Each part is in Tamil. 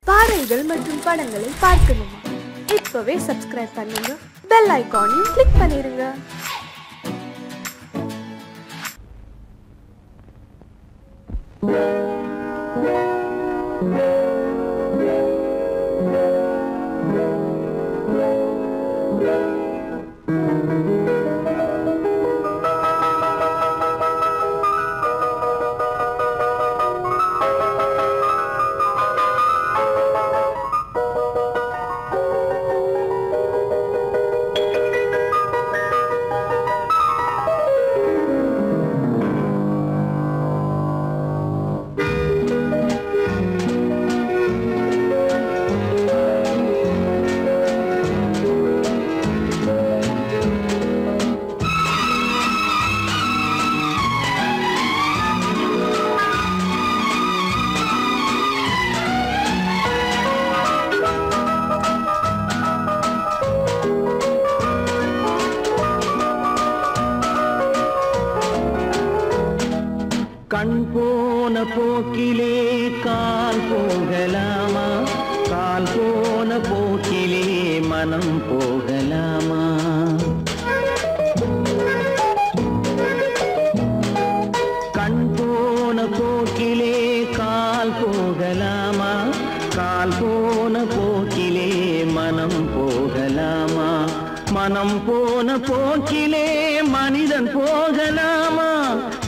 பாடல்கள் மற்றும் படங்களை பார்க்கணுமா? இப்பவே சப்ஸ்கிரைப் பண்ணுங்க, பெல் ஐகானையும் கிளிக் பண்ணிருங்க. கண் போன போக்கிலே கால் போகலாமா? கால் போன போக்கிலே மனம் போகலாமா? கண் போன போக்கிலே கால் போகலாமா? கால் போன போக்கிலே மனம் போகலாமா? மனம் போன போக்கிலே மனிதன் போகலாமா?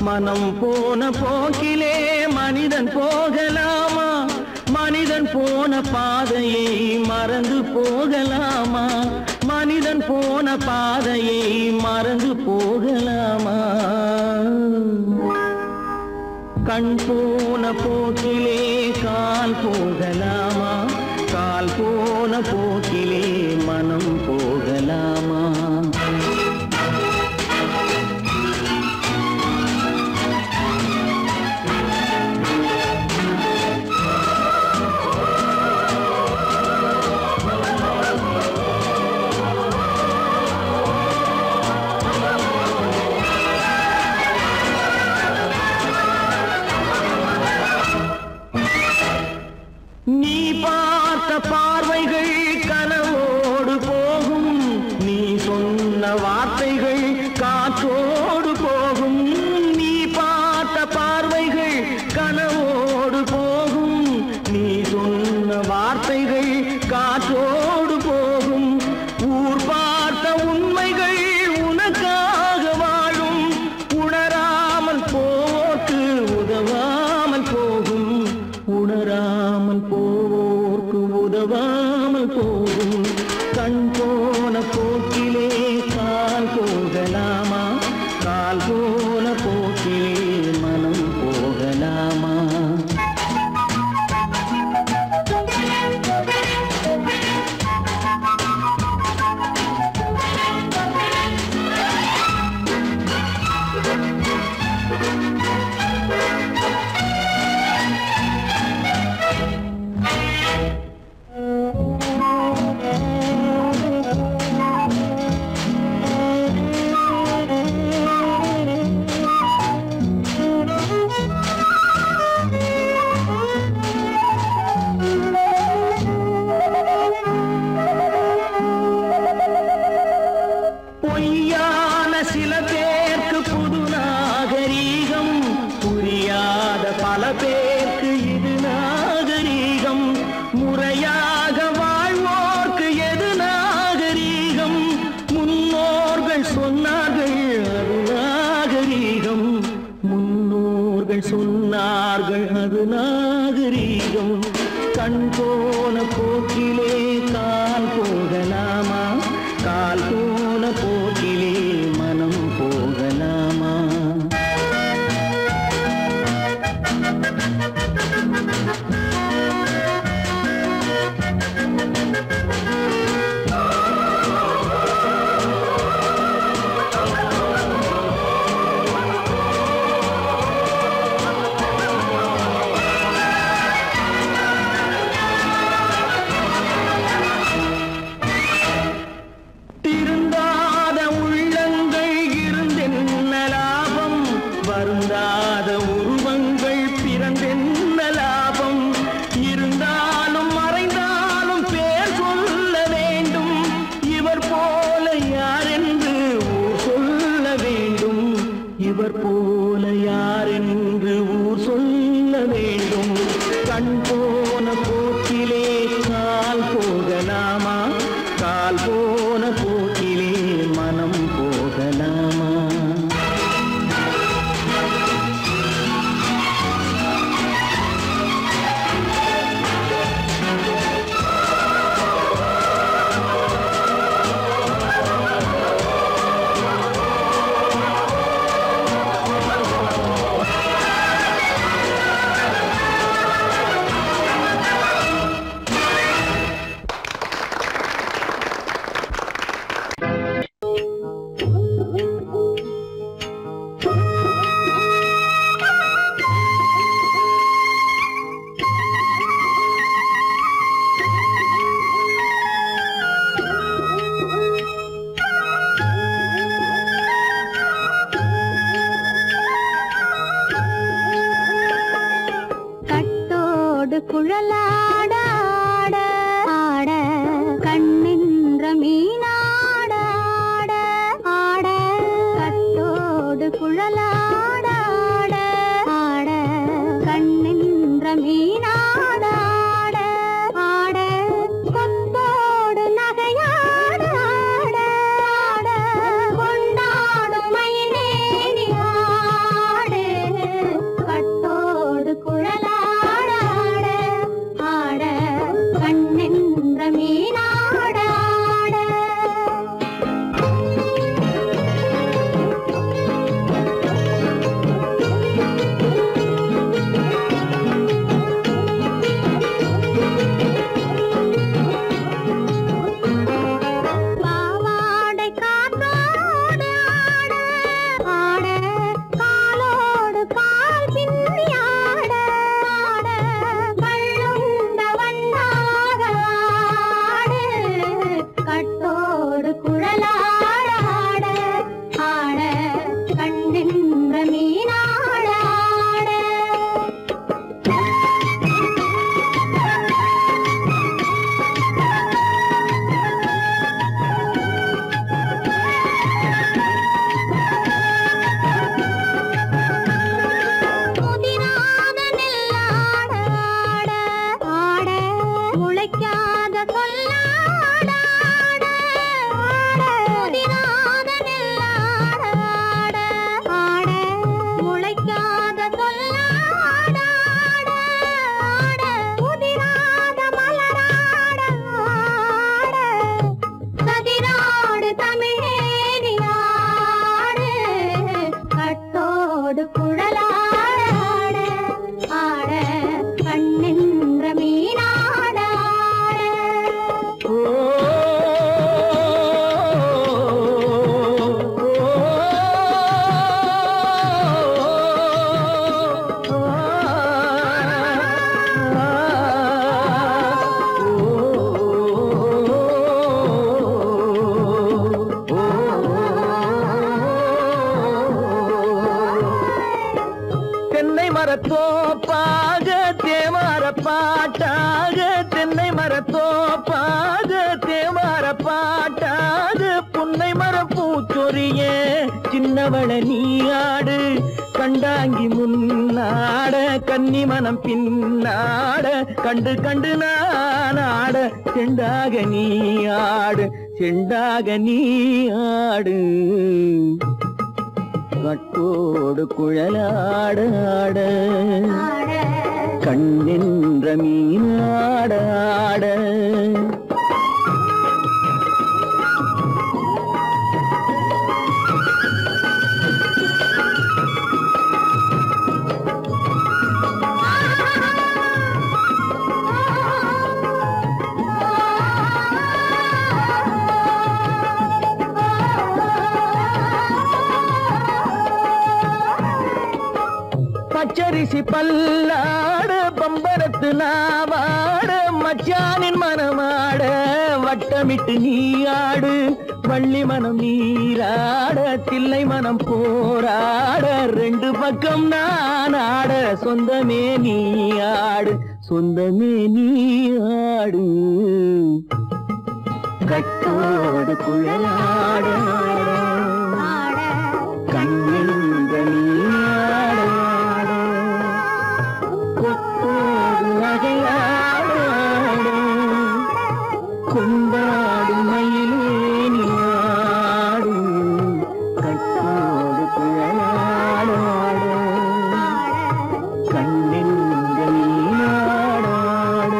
மனம் போன போக்கிலே மனிதன் போகலாமா? மனிதன் போன பாதையை மறந்து போகலாமா? மனிதன் போன பாதையை மறந்து போகலாமா? கண் போன போக்கிலே கால் போகலாமா? கால் போன போக்கிலே மனம் போகலாமா? நீ பார்த்த பார்வைகள் கனவோடு போகும், நீ சொன்ன வார்த்தைகள் காற்றோடு போகும். நீ பார்த்த பார்வைகள் கனவோடு போகும், நீ சொன்ன வார்த்தைகள் காற்றோடு போகும். ஊர் பார்த்த உண்மைகள் உனக்காக வாழும், உணராமல் போக்கு உதவாமல் போகும். உணராமல் போவோர்க்கு உதவாமல் போகும். கண் போன போக்கிலே கால் போகலாமா? கால் போன போக்கிலே மனம் போகலாமா? பொய்யான சில பேருக்கு புது நாகரீகம், புரியாத பல பேருக்கு இது நாகரீகம். முறையாக வாழ்வோர்க்கு எது நாகரீகம்? முன்னோர்கள் சொன்னார்கள் அது நாகரீகம். முன்னோர்கள் சொன்னார்கள் அது நாகரீகம். கண் போன போக்கிலே கால் போகலாமா? கால் போன போக்கிலே மனம் போகலாமா? வருந்தாத உருவங்கள் பிறந்தென்ன லாபம்? இருந்தாலும் ஆட ஆட ஆட கண்ணின்ற மீனாட ஆட ஆட கட்டோடு குழலாட ஆட ஆட கண்ணின்ற மீனாட ஆட ஆட கொத்தோடு நகையாட ஆட ஆட கொண்டாடும் மயிலேறி ஆடு கட்டோடு குழலாட ஆட ஆட கண்ணின்ற மீனாட ஆட பாவாடை காத்தோடு ஆட ஆட காலோடு கால் பின்னி ஆட ஆட கள்ளுண்ட வண்ணாக ஆடு கட்டோடு குழலாட ஆட ஆட கண்ணின்ற மீனாட ஆட முதிராத நெல்லாட ஆட ஆட முளைக்காத சொல்லாட ஆட ஆட முதிராத நெல்லாட ஆட ஆட முளைக்காத சொல்லாட ஆட ஆட முதிராத மலராட ஆட சதிராடு தமிழேறி ஆடு கட்டோடு குழலாட ஆட ஆட கண்ணின்ற மீனாட ஆட தென்னை மரத்தோப்பாக தேமார பாட்டாக தென்னை மரத்தோப்பாக தேமார பாட்டாக புன்னை மரம் பூச்சொரிய சின்னவள நீயாடு கண்டாங்கி முன்னாட கன்னி மனம் பின்னாட கண்டு கண்டு நானாட செண்டாக நீயாடு செண்டாக நீயாடு கட்டோடு குழலாட ஆட ஆட கண்ணின்ற மீனாட ஆட பச்சரிசி பல்லாட பம்பரத்து நாவாட மச்சானின் மனமாட வட்டமிட்டு நீயாடு வள்ளி மனம் நீராட தில்லை மனம் போராட ரெண்டு பக்கம் நான் ஆட சொந்தமே நீயாடு சொந்தமே நீயாடு கட்டோடு குழலாட ஆட கண்ணின்ற நீயாட கொத்தோடு நகையாட கொண்டாடு மயிலே நீயாடு கட்டோடு குழலாட கண்ணின்ற நீயாட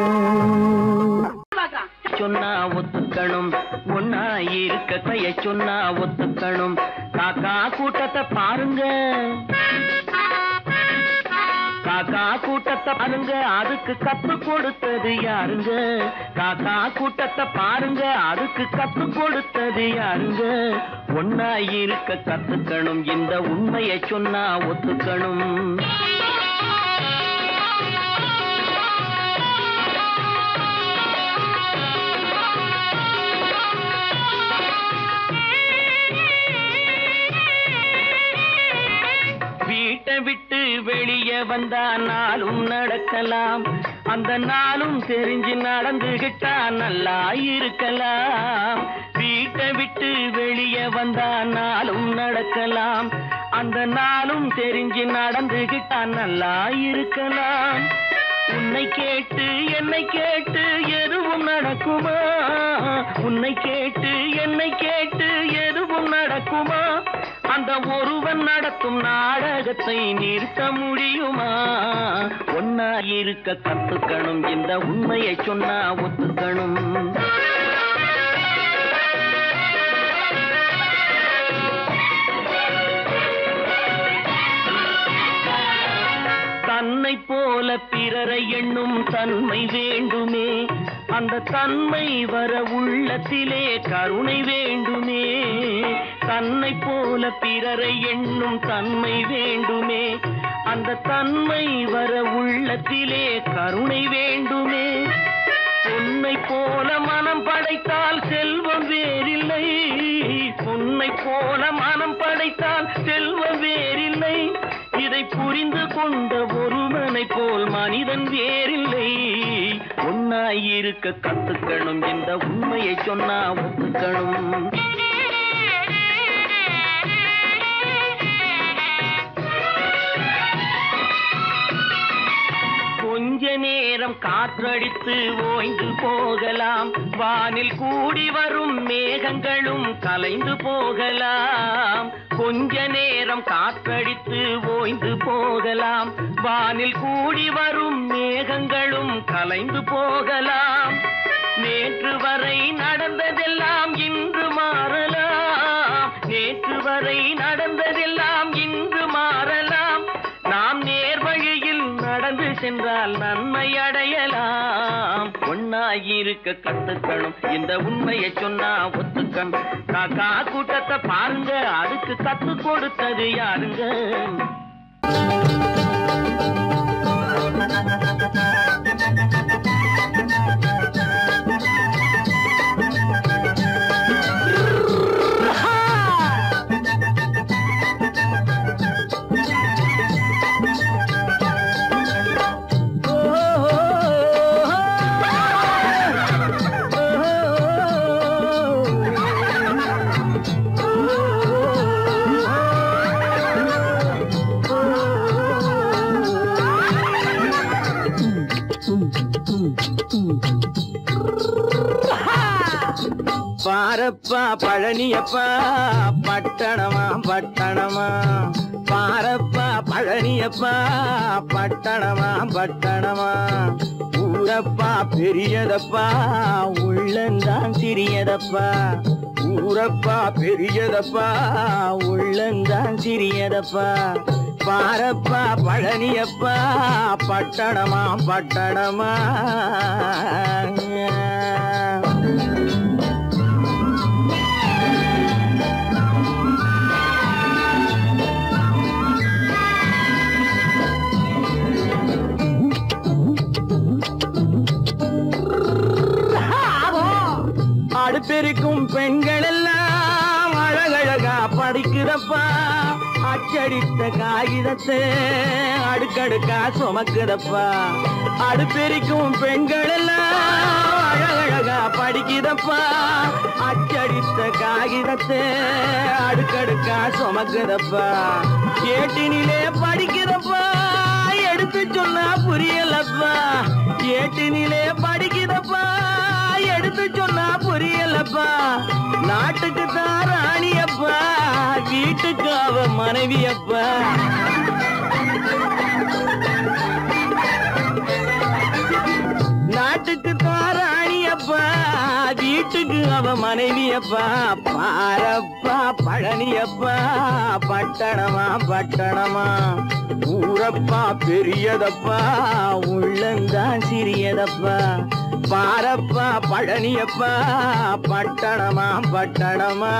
சொன்னா ஒத்துக்கணும் ஒன்னா இருக்க கைய சொன்னா ஒத்துக்கணும் காக்கா கூட்டத்தை பாருங்க காக்கா கூட்டத்தை பாருங்க அதுக்கு கத்து கொடுத்தது யாருங்க காக்கா கூட்டத்தை பாருங்க அதுக்கு கத்து கொடுத்தது யாருங்க ஒன்னா இருக்க கத்துக்கணும் இந்த உண்மையை சொன்னா ஒத்துக்கணும் வீட்டை விட்டு வெளியே வந்தா நாளும் நடக்கலாம் அந்த நாளும் தெரிஞ்சு நடந்துகிட்டா நல்லா இருக்கலாம். வீட்டை விட்டு வெளியே வந்தா நாளும் நடக்கலாம். அந்த நாளும் தெரிஞ்சு நடந்துகிட்டா நல்லா இருக்கலாம். உன்னை கேட்டு என்னை கேட்டு எதுவும் நடக்குமா? உன்னை கேட்டு என்னை கேட்டு எதுவும் நடக்குமா? அந்த ஒருவன் நடத்தும் நாடகத்தை நிறுத்த முடியுமா? ஒன்னா இருக்க கத்துக்கணும், இந்த உண்மையை சொன்னா ஒத்துக்கணும். தன்னை போல பிறரை எண்ணும் தன்மை வேண்டுமே. அந்த தன்மை வர உள்ளத்திலே கருணை வேண்டுமே. தன்னை போல பிறரை எண்ணும் தன்மை வேண்டுமே. அந்த தன்மை வர உள்ளத்திலே கருணை வேண்டுமே. பொன்னை போல மனம் படைத்தால் செல்வம் வேறில்லை. பொன்னை போல மனம் படைத்தால் செல்வம் வேறில்லை. இதை புரிந்து கொண்ட ஒருவனை போல் மனிதன் வேறில்லை. ஒன்னாயிருக்க கத்துக்கணும், இந்த உண்மையை சொன்னா ஒத்துக்கணும். கொஞ்ச நேரம் காற்றடித்து ஓய்ந்து போகலாம். வானில் கூடி வரும் மேகங்களும் கலைந்து போகலாம். கொஞ்ச நேரம் காற்றடித்து ஓய்ந்து போகலாம். வானில் கூடி வரும் மேகங்களும் கலைந்து போகலாம். நேற்று வரை நடந்ததெல்லாம் இன்று மாறலாம். நேற்று வரை நடந்ததெல்லாம் இன்று மாறலாம். நாம் நேர்வழியில் நடந்து சென்றால் நன்மை அடையலாம். ஒன்னாயிருக்க கத்துக்கணும், இந்த உண்மையை சொன்னா ஒத்துக்கணும். காக்கா கூட்டத்தை பாருங்க, அதுக்கு கத்து கொடுத்தது யாருங்க? பாரப்பா பழனியப்பா பட்டணமா பட்டணமா. பாரப்பா பழனியப்பா பட்டணமா பட்டணமா. ஊரப்பா பெரியதப்பா உள்ளந்தான் சிறியதப்பா. ஊரப்பா பெரியதப்பா உள்ளந்தான் சிறியதப்பா. பாரப்பா பழனியப்பா பட்டணமா பட்டணமா. அடுப்பெருக்கும் பெண்கள் எல்லாம் அழகழகா படிக்கிறப்பா. அச்சடித்த காகிதத்தை அடுக்கடுக்கா சுமக்குதப்பா. அடுப்பெருக்கும் பெண்கள் எல்லாம் அழகழகா படிக்கிறப்பா. அச்சடித்த காகிதத்தை அடுக்கடுக்கா சுமக்குதப்பா. ஏட்டினிலே படிக்கிறப்பா, எடுத்து சொன்னா புரியலப்பா. ஏட்டினிலே படிக்கிறப்பா, எடுத்து சொன்னா புரியலப்பா. நாட்டுக்கு தான் ராணியப்பா, வீட்டுக்கு அவ மனைவியப்பா. நாட்டுக்கு தான் ராணியப்பா, வீட்டுக்கு அவ மனைவியப்பா. பாரப்பா பழனியப்பா பட்டணமா பட்டணமா. ஊரப்பா பெரியதப்பா உள்ளந்தான் சிறியதப்பா. பாரப்பா பழனியப்பா பட்டணமா பட்டணமா.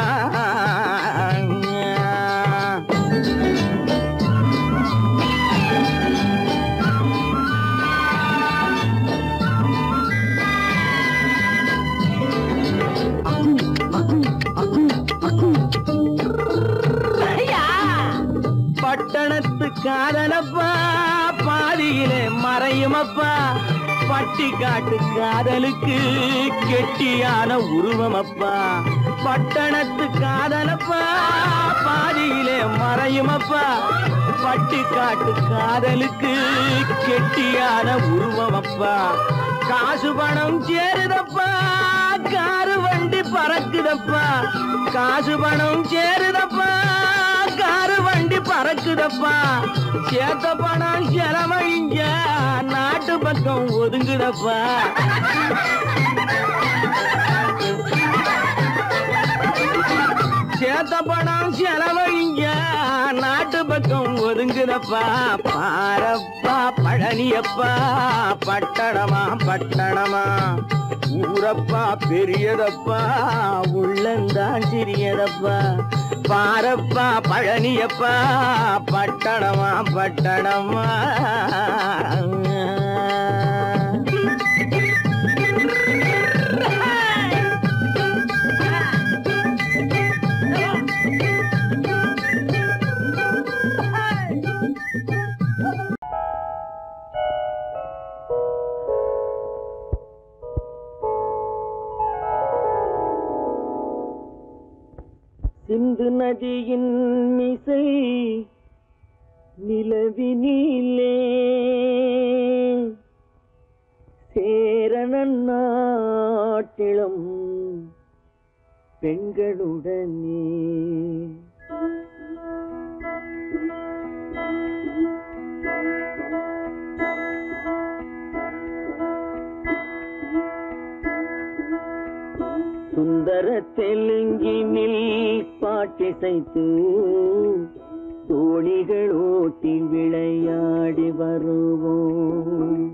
பட்டணத்து காதலப்பா பாதியிலே மறையுமப்பா. பட்டி காட்டு காதலுக்கு கெட்டியான உருவமப்பா பட்டணத்து காதலப்பா பாதியிலே மறையுமப்பா பட்டி காட்டு காதலுக்கு கெட்டியான உருவமப்பா காசு பணம் சேருதப்பா காரு வண்டி பறக்குதப்பா காசு பணம் சேருதப்பா காரு வண்டி பறக்குதப்பா சேத்த பணம் செலவழிஞ்ச நாட்டு பக்கம் ஒதுங்குதப்பா சேத்த பணம் செலவழிஞ்ச நாட்டு பக்கம் ஒதுங்குதப்பா பாரப்பா பழனியப்பா பட்டணமா பட்டணமா ஊரப்பா பெரியதப்பா உள்ளந்தான் சிறியதப்பா பாரப்பா பழனியப்பா பட்டணமா பட்டணமா சிந்து நதியின் மிசை நிலவினிலே சேரணன் நாட்டிலம் பெண்களுடனே சுந்தர தெலுங்கினில் பாட்டிசைத்து தோணிகள் ஓட்டி விளையாடி வருவோம்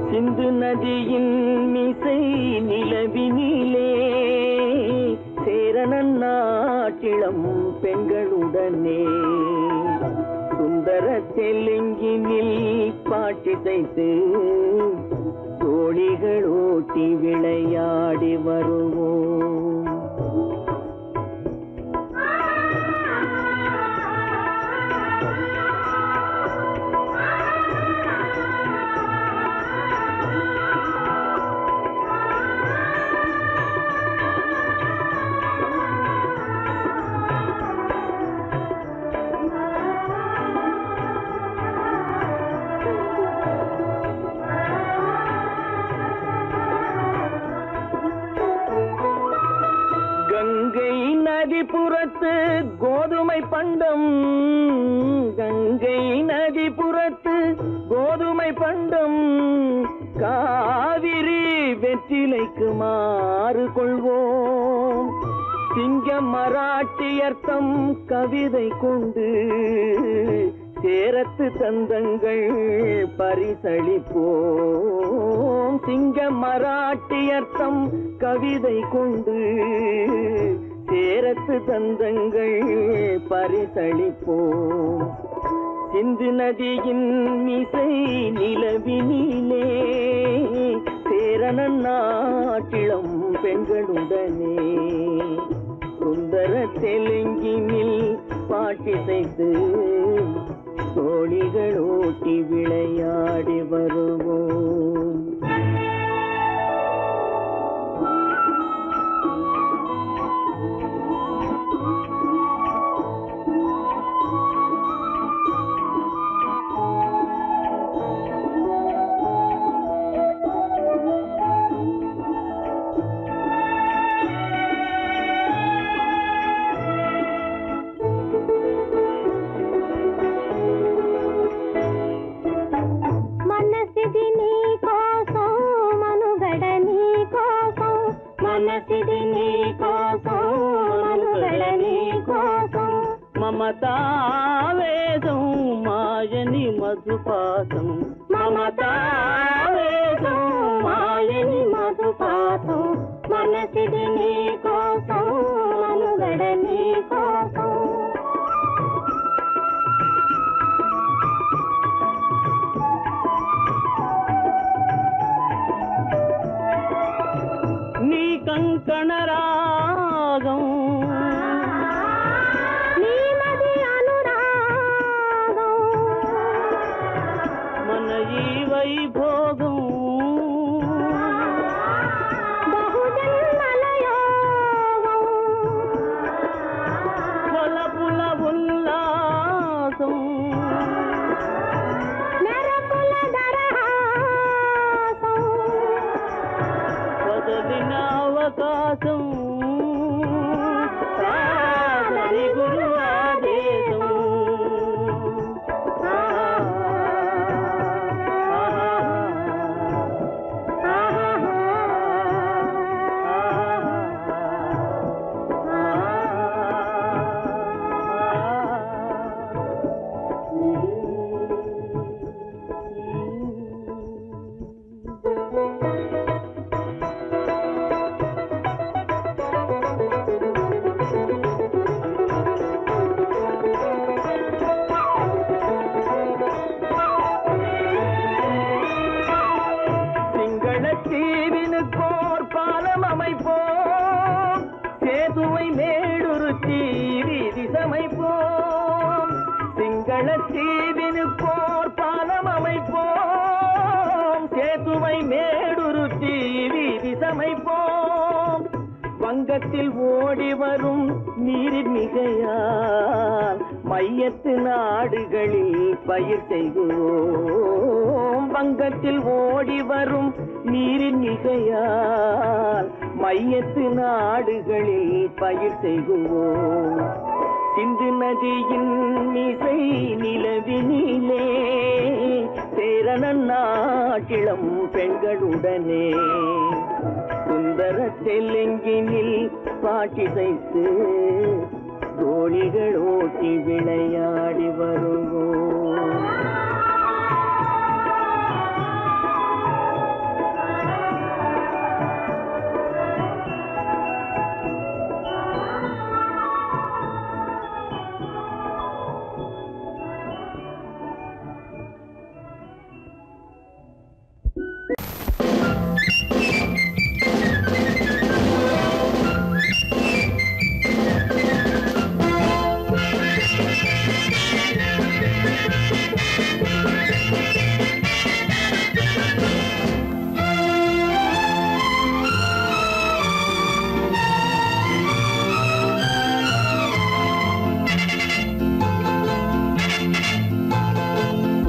சிந்து நதியின் மிசை நிலவினிலே சேரணன் நாட்டிலம் பெண்களுடனே சுந்தர தெலுங்கினில் பாட்டிசைத்து தோணிகள் ஓட்டி விளையாடி வருவோம் கங்கை நதிபுறத்து கோதுமை பண்டம் கங்கை நதிபுறத்து கோதுமை பண்டம் காவிரி வெற்றிலைக்கு மாறு கொள்வோம் சிங்க மராட்டியர்த்தம் கவிதை கொண்டு சேரத்து தந்தங்கள் பரிசளிப்போம் சிங்க மராட்டியர்த்தம் கவிதை கொண்டு சேரத்து தந்தங்கள் பரிசளிப்போம் சிந்து நதியின் மிசை நிலவினிலே சேரணன் நாட்டிலம் பெண்களுடனே சுந்தர தெலுங்கினில் பாட்டிசைத்து தோணிகள் ஓட்டி விளையாடி வருவோம் మమతావేదం మాయని మధుపాతం మమతావేదం మాయని మధుపాతం మనసిది నీ కోసం మనుగడ నీ కోసం கங்கணராகம் நீமதி அனுராகம் மனஜி வைபோகம் బహుజన్మలయోగం కొలపుల ఉల్లాసం మెరపుల దరహాసం వదలిన అవకాశం సాగరి గురు ఆదేశం தீவினுக்கோர் பாலம் அமைப்போம் சேதுவை மேடுருத்தி வீதி சமைப்போம் சிங்கள தீவினுக்கோர் பாலம் அமைப்போம் சேதுவை மேடுருத்தி வீதி சமைப்போம் வங்கத்தில் ஓடி வரும் நீரின் மிகையால் மையத்து நாடுகளில் பயிர் செய்கிறோம் வங்கத்தில் ஓடி வரும் நீரின் மிகையால் மையத்து நாடுகளில் பயிர் செய்கிறோம் சிந்து நதியின் மிசை நிலவினிலே சேரண நாட்டிளம் பெண்களுடனே சுந்தர தெலுங்கினில் பாட்டிசைத்து தோழிகள் ஓட்டி விளையாடி வருவோம்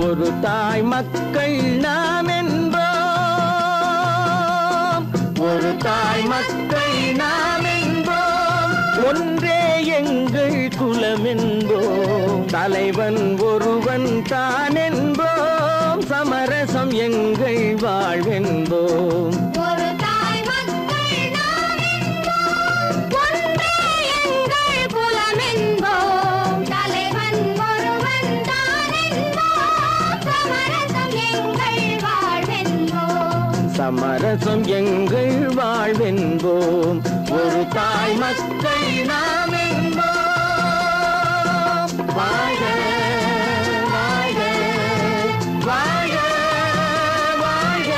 ஒரு தாய் மக்கள் நாம் என்போம் ஒரு தாய் மக்கள் நாம் என்போம் ஒன்றே எங்கள் குலம் என்போம் தலைவன் ஒருவன் தான் என்போம் சமரசம் எங்கள் வாழ்வென்போம் ஒரு தாய் மக்கள் நாம் என்போம் ஒன்றே எங்கள் குலம் என்போம் தலைவன் ஒருவன் தான் என்போம் சமரசம் எங்கள் வாழ்வென்போம் சமரசம் எங்கள் வாழ்வென்போம் ஒரு தாய் மக்கள் நாம் என்போம் வாழ்க வாழ்க வாழ்க வாழ்க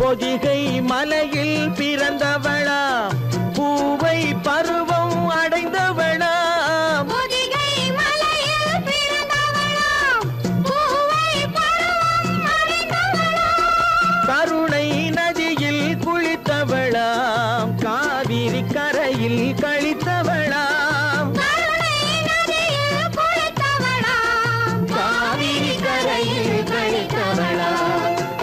பொதிகை மலையில் பிறந்தவளா பூவை பருவம் அடைந்தவளா பொதிகை மலையில் பிறந்தவளாம் பூவை பருவம் அடைந்தவளாம் கருணை நதியில் குளித்தவளாம் காவிரி கரையில் கழித்தவளாம் கருணை நதியில் குளித்தவளாம் காவிரி கரையில் கழித்தவளாம்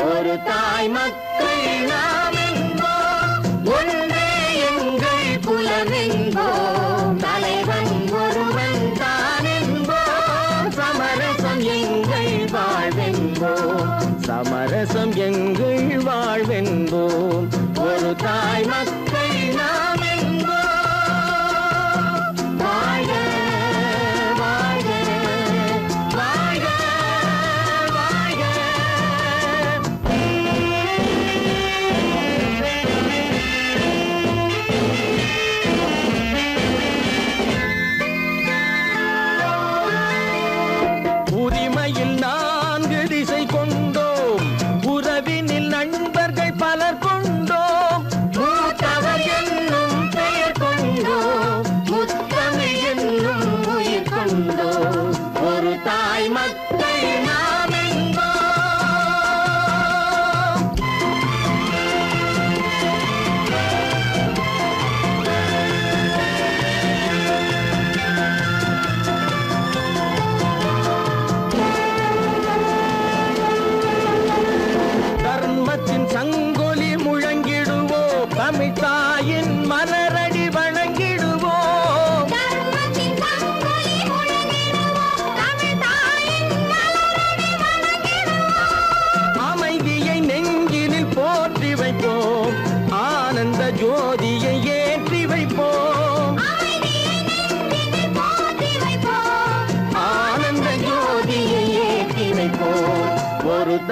ஒரு தாய் மக்கள் நாம் என்போம் ஒன்றே எங்கள் குலம் என்போம் தலைவன் ஒருவன் தான் என்போம் சமரசம் எங்கள் வாழ்வென்போம் சமரசம் எங்கள் வாழ்வென்போம் ஒரு தாய் மக்கள் நாம் என்போம் வாழ்க வாழ்க வாழ்க வாழ்க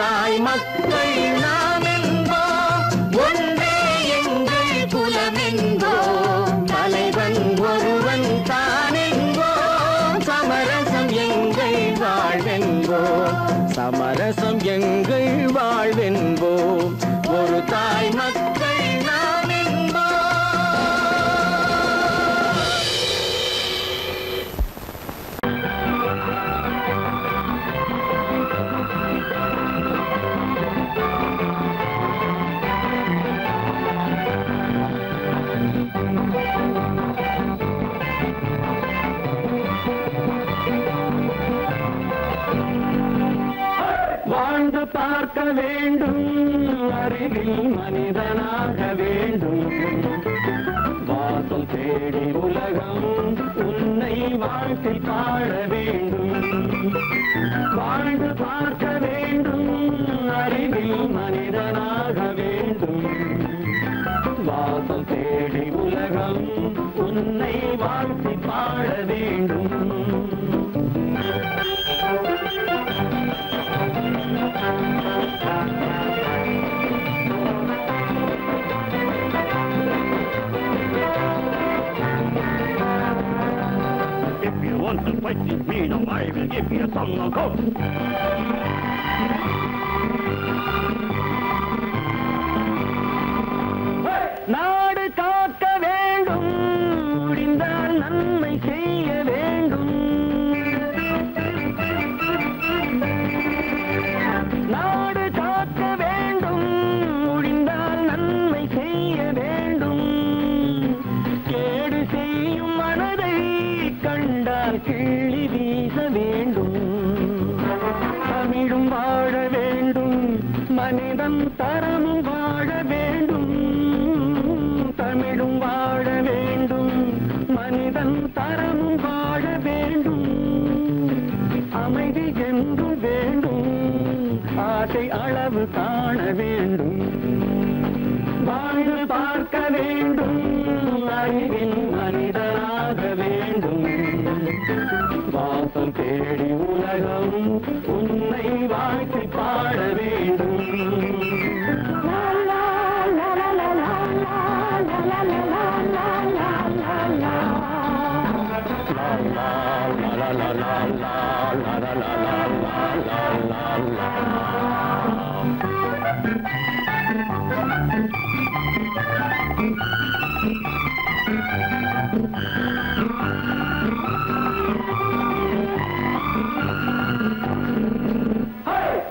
தாய் மக்கள் நாம் என்போம், ஒன்றே எங்கள் குலம் என்போம், தலைவன் ஒருவன் தான் என்போம், சமரசம் எங்கள் வாழ்வென்போம், சமரசம் எங்கள் வாழ்வென்போம், ஒரு தாய் மக்கள் நாம் என்போம். வாழ்ந்து பார்க்க வேண்டும், அறிவில் மனிதனாக வேண்டும், வாசல் தேடி உலகம் உன்னை வாழ்த்தி பாட வேண்டும். வாழ்ந்து பார்க்க வேண்டும், அறிவில் மனிதனாக வேண்டும், வாசல் தேடி உலகம் உன்னை வாழ்த்தி பாட வேண்டும். If you want to fight with me, now I will give you some code. நாடு காக்க வேண்டும், முடிந்தால் நன்மை செய்ய வேண்டும். நாடு காக்க வேண்டும், முடிந்தால் நன்மை செய்ய வேண்டும். கேடு செய்யும் மனதை கண்டால் கிள்ளி வீச வேண்டும். தமிழும் வாழ வேண்டும், மனிதன் தரமும் வாழ வேண்டும். தமிழும் வாழ வேண்டும், மனிதன் தரமும் வாழ வேண்டும். அமைதி என்றும் வேண்டும், ஆசை அளவு காண வேண்டும். வாழ்ந்து பார்க்க வேண்டும், அறிவின் மனிதனாக வேண்டும். வாசம் தேடி உலகம் உன்னை வாழ்த்தி பாட வேண்டும்.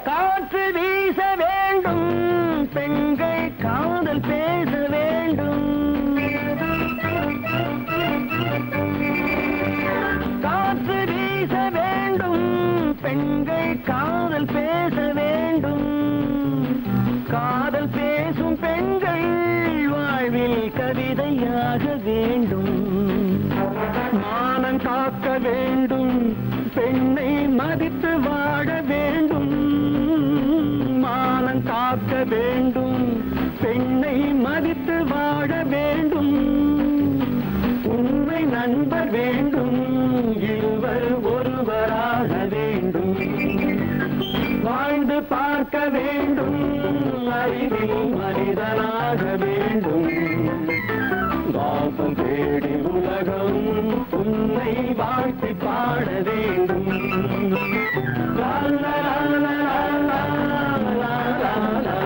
காற்று வீச வேண்டும், பெண்கள் காதல் பேச வேண்டும். காற்று வீச வேண்டும், பெண்கள் காதல் பேச வேண்டும். காதல் பேசும் பெண்கள் வாழ்வில் கவிதையாக வேண்டும். மானம் காக்க வேண்டும், பெண்ணை மதித்து வாழ வேண்டும். மானம் காக்க வேண்டும், பெண்ணை மதித்து வாழ வேண்டும். உண்மை நண்பர் வேண்டும், இருவர் ஒருவராக வேண்டும். வாழ்ந்து பார்க்க வேண்டும், அறிவில் மனிதனாக வேண்டும். வாசம் தேடி உலகம் உன்னை வாழ்த்தி பாட வேண்டும். லா லா லா லா லா லா லா லா லா.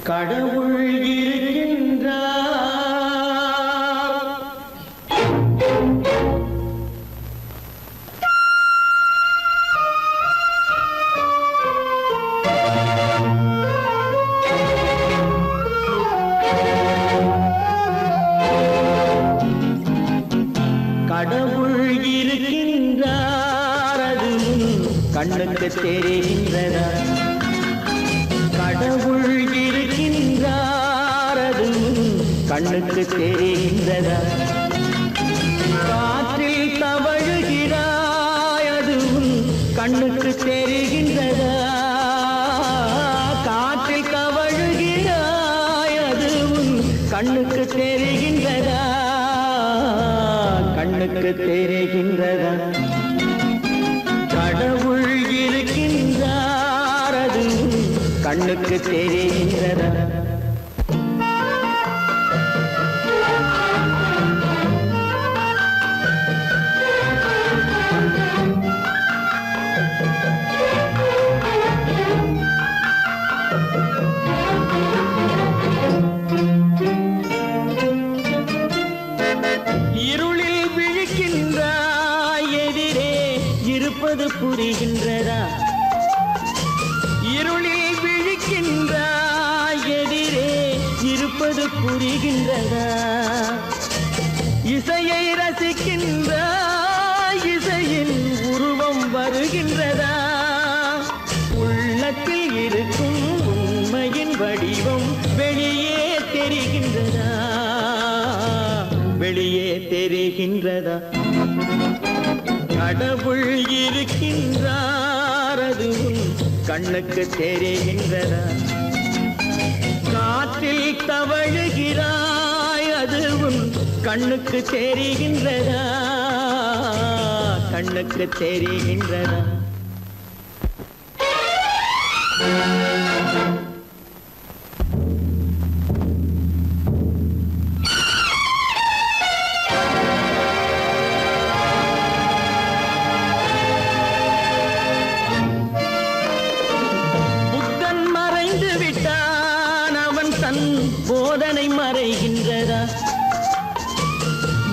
கடவுள் இருக்கின்றார், கடவுள் இருக்கின்றார், அது கண்ணுக்கு தெரிகின்றதா? கடவுள் இருக்கின்றார், அது கண்ணுக்கு தெரிகின்றதா? காற்றில் தவழுகிறாய், அது கண்ணுக்கு தெரிகின்றதா? காற்றில் தவழுகிறாய், தெரிகின்றதா? கடவுள் இருக்கின்றார் அது கண்ணுக்கு தெரிகின்றதா? இருளில் விழிக்கின்றாய் எதிரே இருப்பது புரிகின்றதா? இருளில் விழிக்கின்றாய் எதிரே இருப்பது புரிகின்றதா? இசையை ரசிக்கின்றாய் இசையின் உருவம் வருகின்றதா? உள்ளத்தில் இருக்கும் உண்மையின் வடிவம் வெளியே தெரிகின்றதா? வெளியே தெரிகின்றதா? கடவுள் இருக்கின்றார் அதுவும் கண்ணுக்கு தெரிகின்றதா? காற்றில் தவழுகிறாய் அதுவும் கண்ணுக்கு தெரிகின்றதா? கண்ணுக்கு தெரிகின்றதா? போதனை மறைகின்றதா?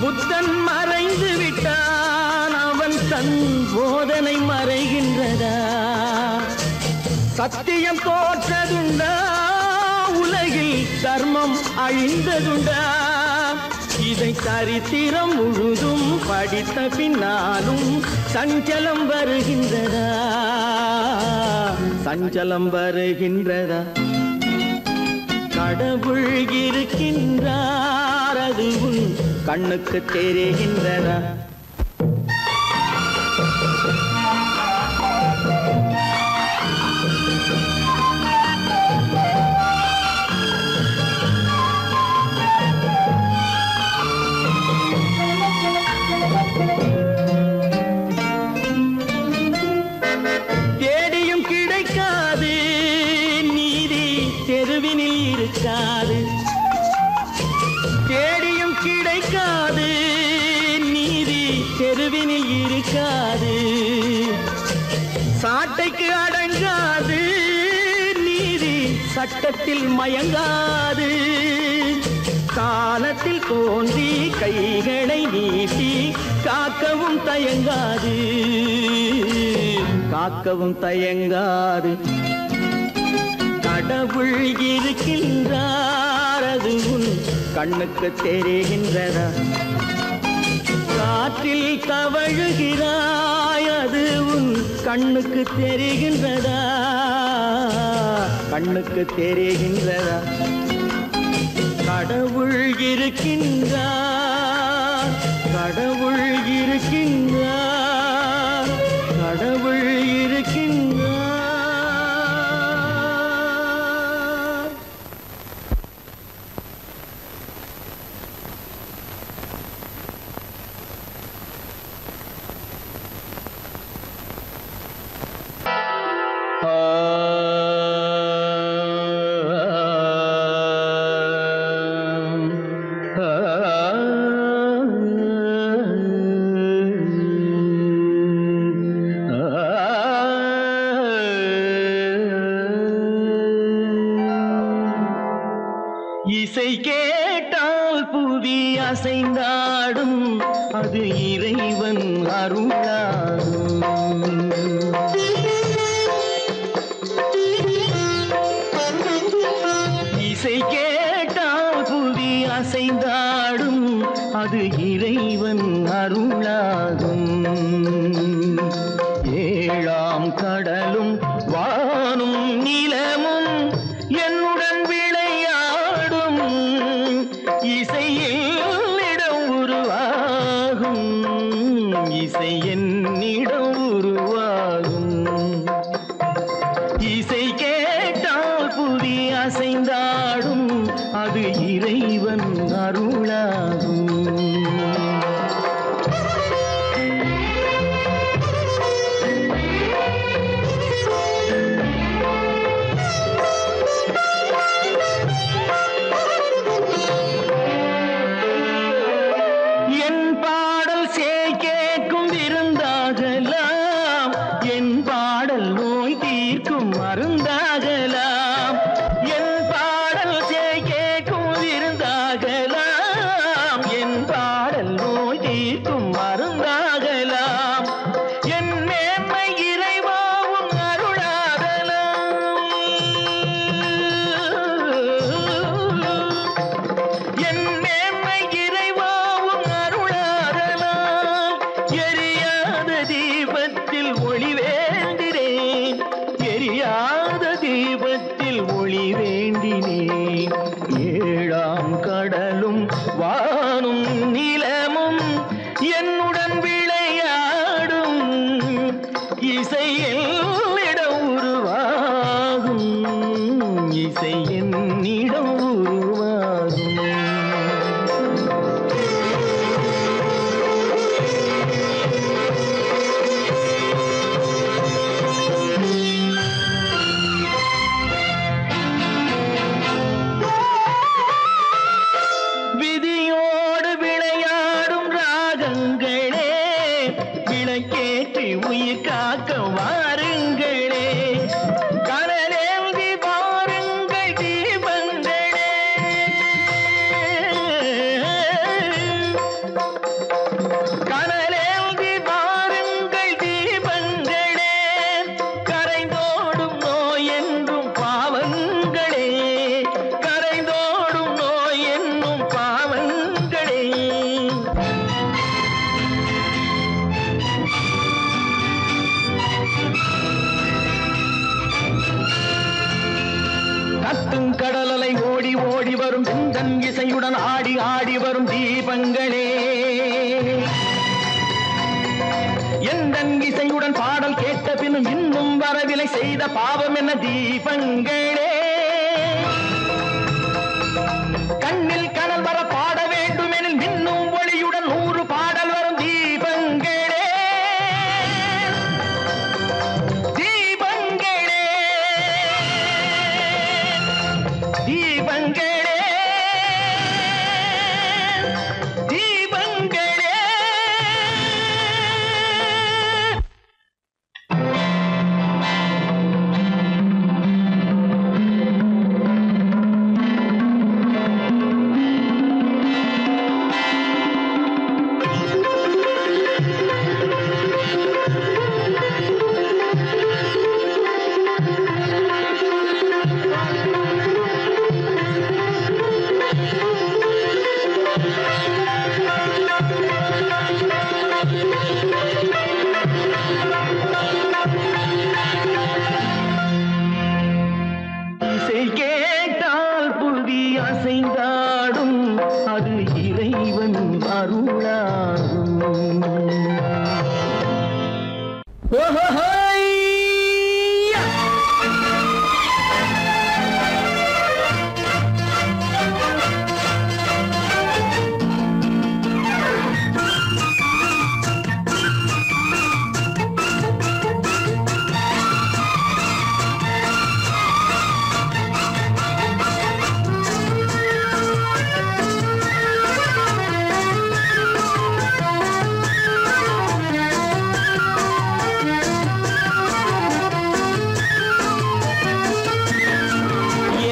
புத்தன் மறைந்து விட்டான் அவன் தன் போதனை மறைகின்றதா? சத்தியம் தோற்றதுண்டா? உலகில் தர்மம் அழிந்ததுண்டா? இதை சரித்திரம் முழுதும் படித்த பின்னாலும் சஞ்சலம் வருகின்றதா? சஞ்சலம் வருகின்றதா? கடவுள் இருக்கின்றார் அதுவும் கண்ணுக்கு தெரிகின்றதா? தேடியும் கிடைக்காது நீதி தெருவினில் இருக்காது. தேடியும் கிடைக்காது நீதி தெருவினில் இருக்காது. சாட்டைக்கு அடங்காது நீதி சட்டத்தில் மயங்காது. காலத்தில் தோன்றி கைகளை நீட்டி காக்கவும் தயங்காது. காக்கவும் தயங்காது. கடவுள் இருக்கின்றார் அதுவும் கண்ணுக்கு தெரிகின்றதா? காற்றில் தவழுகிறாய் அதுவும் கண்ணுக்கு தெரிகின்றதா? கண்ணுக்கு தெரிகின்றதா? கடவுள் இருக்கின்றார். கடவுள் இருக்கின்றார். கடவுள் இருக்கின்றார். இசை கேட்டால் புவி அசைந்தாடும் அது இறைவன் அருளாகும். இசை கேட்டால் புவி அசைந்தாடும் அது இறைவன் அருளாகும். ஏழாம் கடலும் வானும் நிலமும் என்னுடன் விளையாடும். இசையில் இடம் உருவாகும். இசை என்னிடம் உருவாகும். இசை கேட்டால் புவி அசைந்தாடும் அது இறைவன் அருளாகும். எரியாத தீபத்தில் ஒளி வேண்டினேன், எரியாத தீபத்தில் ஒளி வேண்டினேன். ஏழாம் கடலும் வானும் நிலமும் என்னுடன் விளையாடும், இசையில் இடம் உருவாகும், இசை என்னிடம் உருவாகும். விதியோடு விளையாடும் ராகங்களே, விளக்கேற்றி உயிர் காக்க வாருங்களே, கனலேந்தி வாருங்கள் தீபங்களே. கனலேந்தி வாருங்கள் தீபங்களே, கரைந்தோடும் நோய் என்றும் பாவங்களே, கரைந்தோடும் நோய் என்னும் பாவங்களே. கத்தும் கடலலை ஓடி ஓடி வரும் சிந்தன் இசையுடன் ஆடி ஆடி வரும் தீபங்களே, எந்தன் இசையுடன் பாடல் கேட்ட பின்னும் இன்னும் வரவில்லை செய்த பாவம் என்ன தீபங்களே. கண்ணில் கனல் வர பாட வேண்டும் எனில் மின்னும் ஒளியுடன் 100 பாடல் வரும் தீபங்களே, தீபங்களே, தீபங்களே, தீபங்களே. இசை கேட்டால் புவி அசைந்தாடும், அது இறைவன் அருளாகும். ஓஹோஹோய்யா!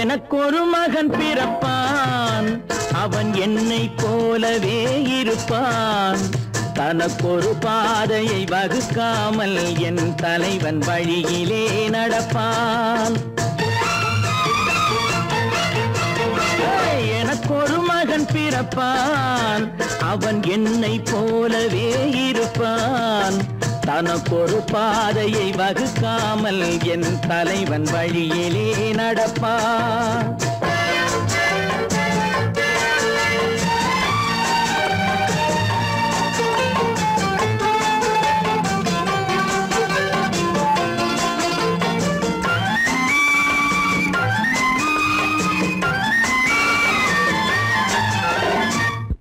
எனக்கொரு மகன் பிறப்பான், அவன் என்னை போலவே இருப்பான், தனக்கொரு பாதையை வகுக்காமல் என் தலைவன் வழியிலே நடப்பான். எனக்கொரு மகன் பிறப்பான், அவன் என்னை போலவே இருப்பான், தனக்கொரு பாதையை வகுக்காமல் என் தலைவன் வழியிலே நடப்பான்.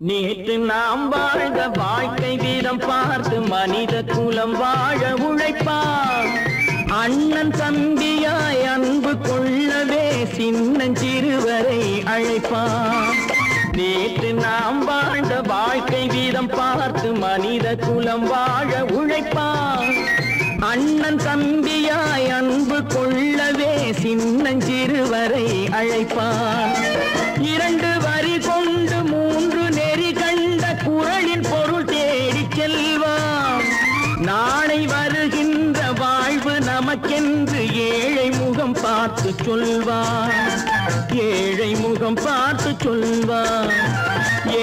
நேற்று நாம் வாழ்ந்த வாழ்க்கை வீதம் பார்த்து மனித குலம் வாழ உழைப்பான், அண்ணன் தம்பியாய் அன்பு கொள்ளவே சின்னஞ்சிறுவரை அழைப்பான். நேற்று நாம் வாழ்ந்த வாழ்க்கை வீதம் பார்த்து மனித குலம் வாழ உழைப்பான், அண்ணன் தம்பியாய் அன்பு கொள்ளவே சின்னஞ்சிறுவரை அழைப்பான். 2 வரி கொண்டு 3 நெறி கண்ட குறளின் பொருள் தேடிச் செல்வான். நாளை வருகின்ற வாழ்வு நமக்கென்று ஏழை முகம் பார்த்து சொல்வான், ஏழை முகம் பார்த்து சொல்வான்.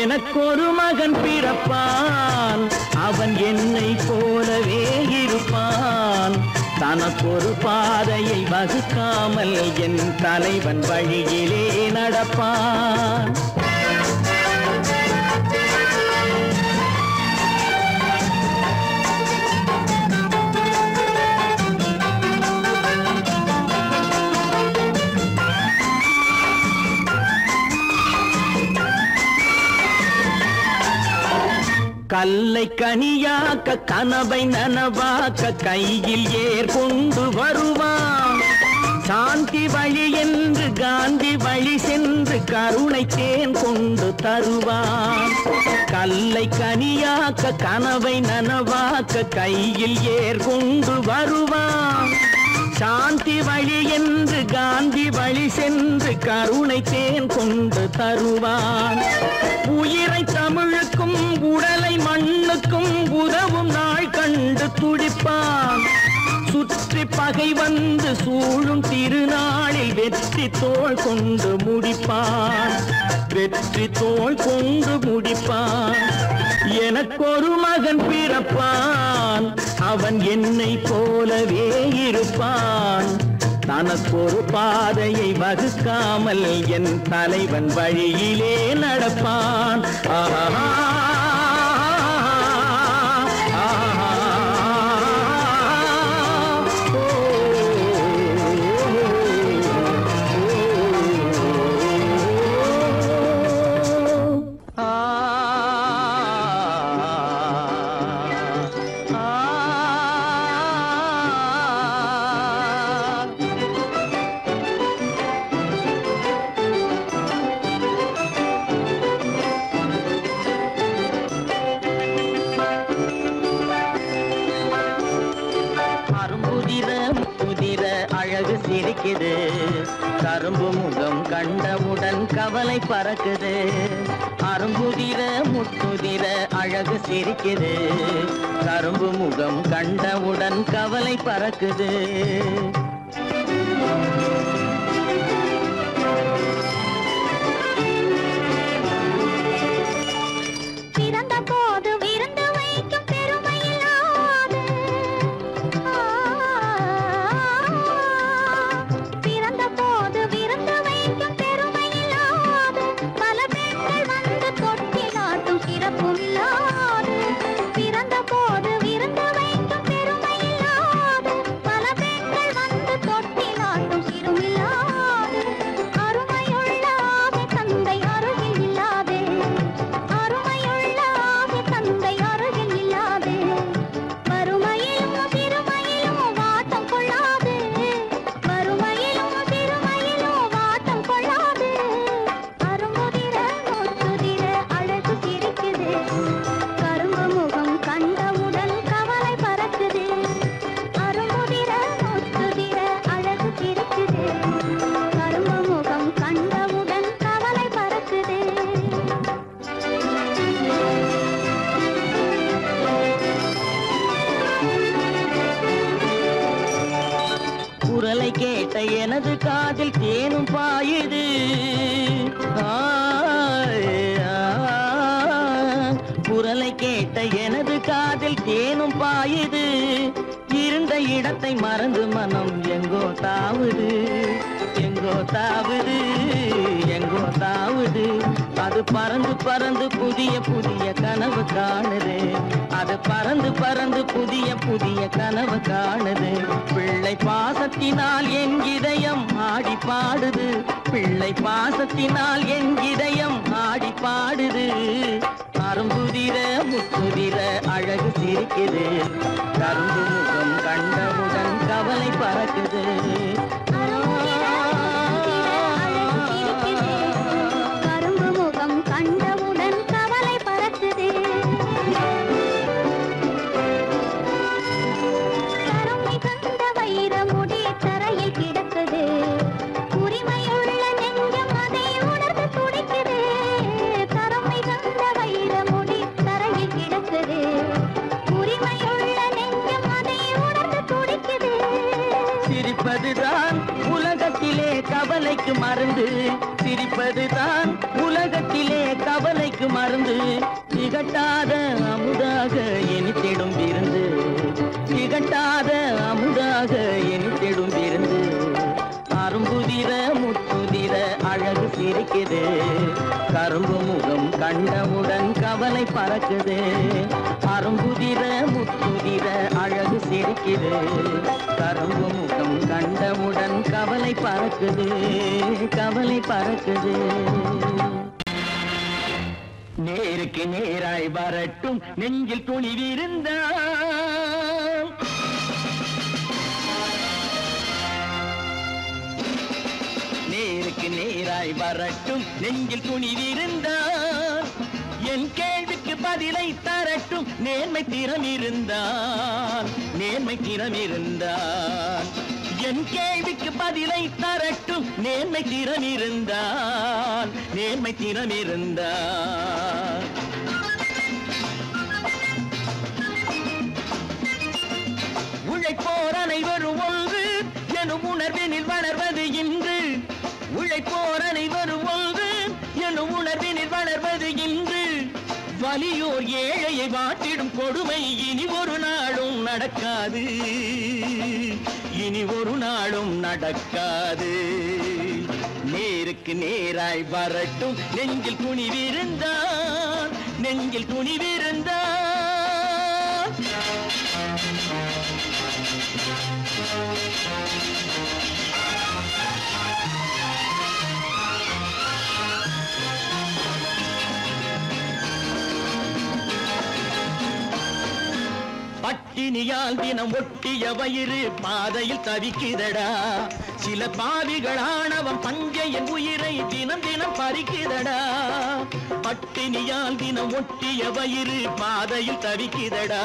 எனக்கொரு மகன் பிறப்பான், அவன் என்னை போலவே இருப்பான். தனக்கொரு பாதையை வகுக்காமல் என் தலைவன் வழியிலே நடப்பான். கல்லை கனியாக்க கனவை நனவாக்க கையில் ஏர் கொண்டு வருவான். சாந்தி வழி என்று காந்தி வழி சென்று கருணை தேன் கொண்டு தருவான். கல்லை கனியாக்க கனவை நனவாக்க கையில் ஏர் கொண்டு வருவான். சாந்தி வழி என்று காந்தி வழி சென்று கருணை தேன் கொண்டு தருவான். உயிரை தமிழுக்கும் உடலை மண்ணுக்கும் உதவும் நாள் கண்டு துடிப்பான். சுற்றி பகை வந்து சூழும் திருநாளில் வெற்றி தோள் கொண்டு முடிப்பான். வெற்றி தோள் கொண்டு முடிப்பான். எனக்கொரு மகன் பிறப்பான். அவன் என்னை போலவே இருப்பான். தனக்கொரு பாதையை வகுக்காமல் என் தலைவன் வழியிலே நடப்பான். ஆஹா கரும்பு முகம் கண்டவுடன் கவலை பறக்குது. அரும்புதிர முத்துதிர அழகு சிரிக்குது. கரும்பு முகம் கண்டவுடன் கவலை பறக்குது. எனது காதில் தேனும் பாயுது. குரலை கேட்ட எனது காதில் தேனும் பாயுது. இருந்த இடத்தை மறந்து மனம் எங்கோ தாவுது. எங்கோ தாவுது. எங்கோ தாவுது. அது பறந்து பறந்து புதிய புதிய கனவு காணுது. அது பறந்து பறந்து புதிய புதிய கனவு காணுது. பிள்ளை பாசத்தினால் என் இதயம் ஆடி பாடுது. பிள்ளை பாசத்தினால் என் இதயம் ஆடி பாடுது. அரும்புதிர முத்துதிர அழகு சிரிக்குது. கரும்பு முகம் கண்டவுடன் கவலை பறக்குது. கரும்பு முகம் கண்டவுடன் கவலை பறக்குது. கருமை கண்ட வைரமுடி தரையில் கிடக்குது. உரிமையுள்ள நெஞ்சம் அதை உணர்ந்து துடிக்குது. கருமை கண்ட வைரமுடி தரையில் கிடக்குது. உரிமையுள்ள நெஞ்சம் அதை உணர்ந்து துடிக்குது. சிரிப்பதுதான் உலகத்திலே கவலைக்கு மருந்து. சிரிப்பதுதான் உலகத்திலே கவலைக்கு மருந்து. திகட்டாத அமுதாக என் இனித்திடும் விருந்து திகட்டாத அமுதாக இனித்திடும் விருந்து அரும்புதிர முத்துதிர அழகு சிரிக்குது கரும்பு முகம் கண்டவுடன் கவலை பறக்குது அரும்புதிர முத்துதிர அழகு சிரிக்குது கரும்பு முகம் கண்டவுடன் கவலை பறக்குது கவலை பறக்குது நேருக்கு நேராய் வரட்டும் நெஞ்சில் துணிவிருந்தால் நேருக்கு நேராய் வரட்டும் நெஞ்சில் துணிவிருந்தால் என் கேள்விக்கு பதிலை தரட்டும் நேர்மை திறம் இருந்தால் நேர்மை திறம் இருந்தால் என் கேள்விக்கு பதிலை தரட்டும் நேர்மை திறம் இருந்தால் நேர்மை திறம் இருந்தால் உழைப்போர் அனைவரும் ஒன்று எனும் உணர்வினில் வளர்வது இன்று உழைப்போர் அனைவரும் ஒன்று எனும் உணர்வினில் வளர்வது இன்று வலியோர் ஏழையை வாட்டிடும் கொடுமை இனி ஒரு நாளும் நடக்காது இனி ஒரு நாளும் நடக்காது நேருக்கு நேராய் வரட்டும் நெஞ்சில் துணிவிருந்தால் நெஞ்சில் துணிவிருந்தால் பட்டினியால் தினம் ஒட்டிய வயிறு பாதையில் தவிக்குதடா சில பாவிகளானவன் பஞ்சையின் உயிரை தினம் தினம் பறிக்குதடா பட்டினியால் தினம் ஒட்டிய வயிறு பாதையில் தவிக்குதடா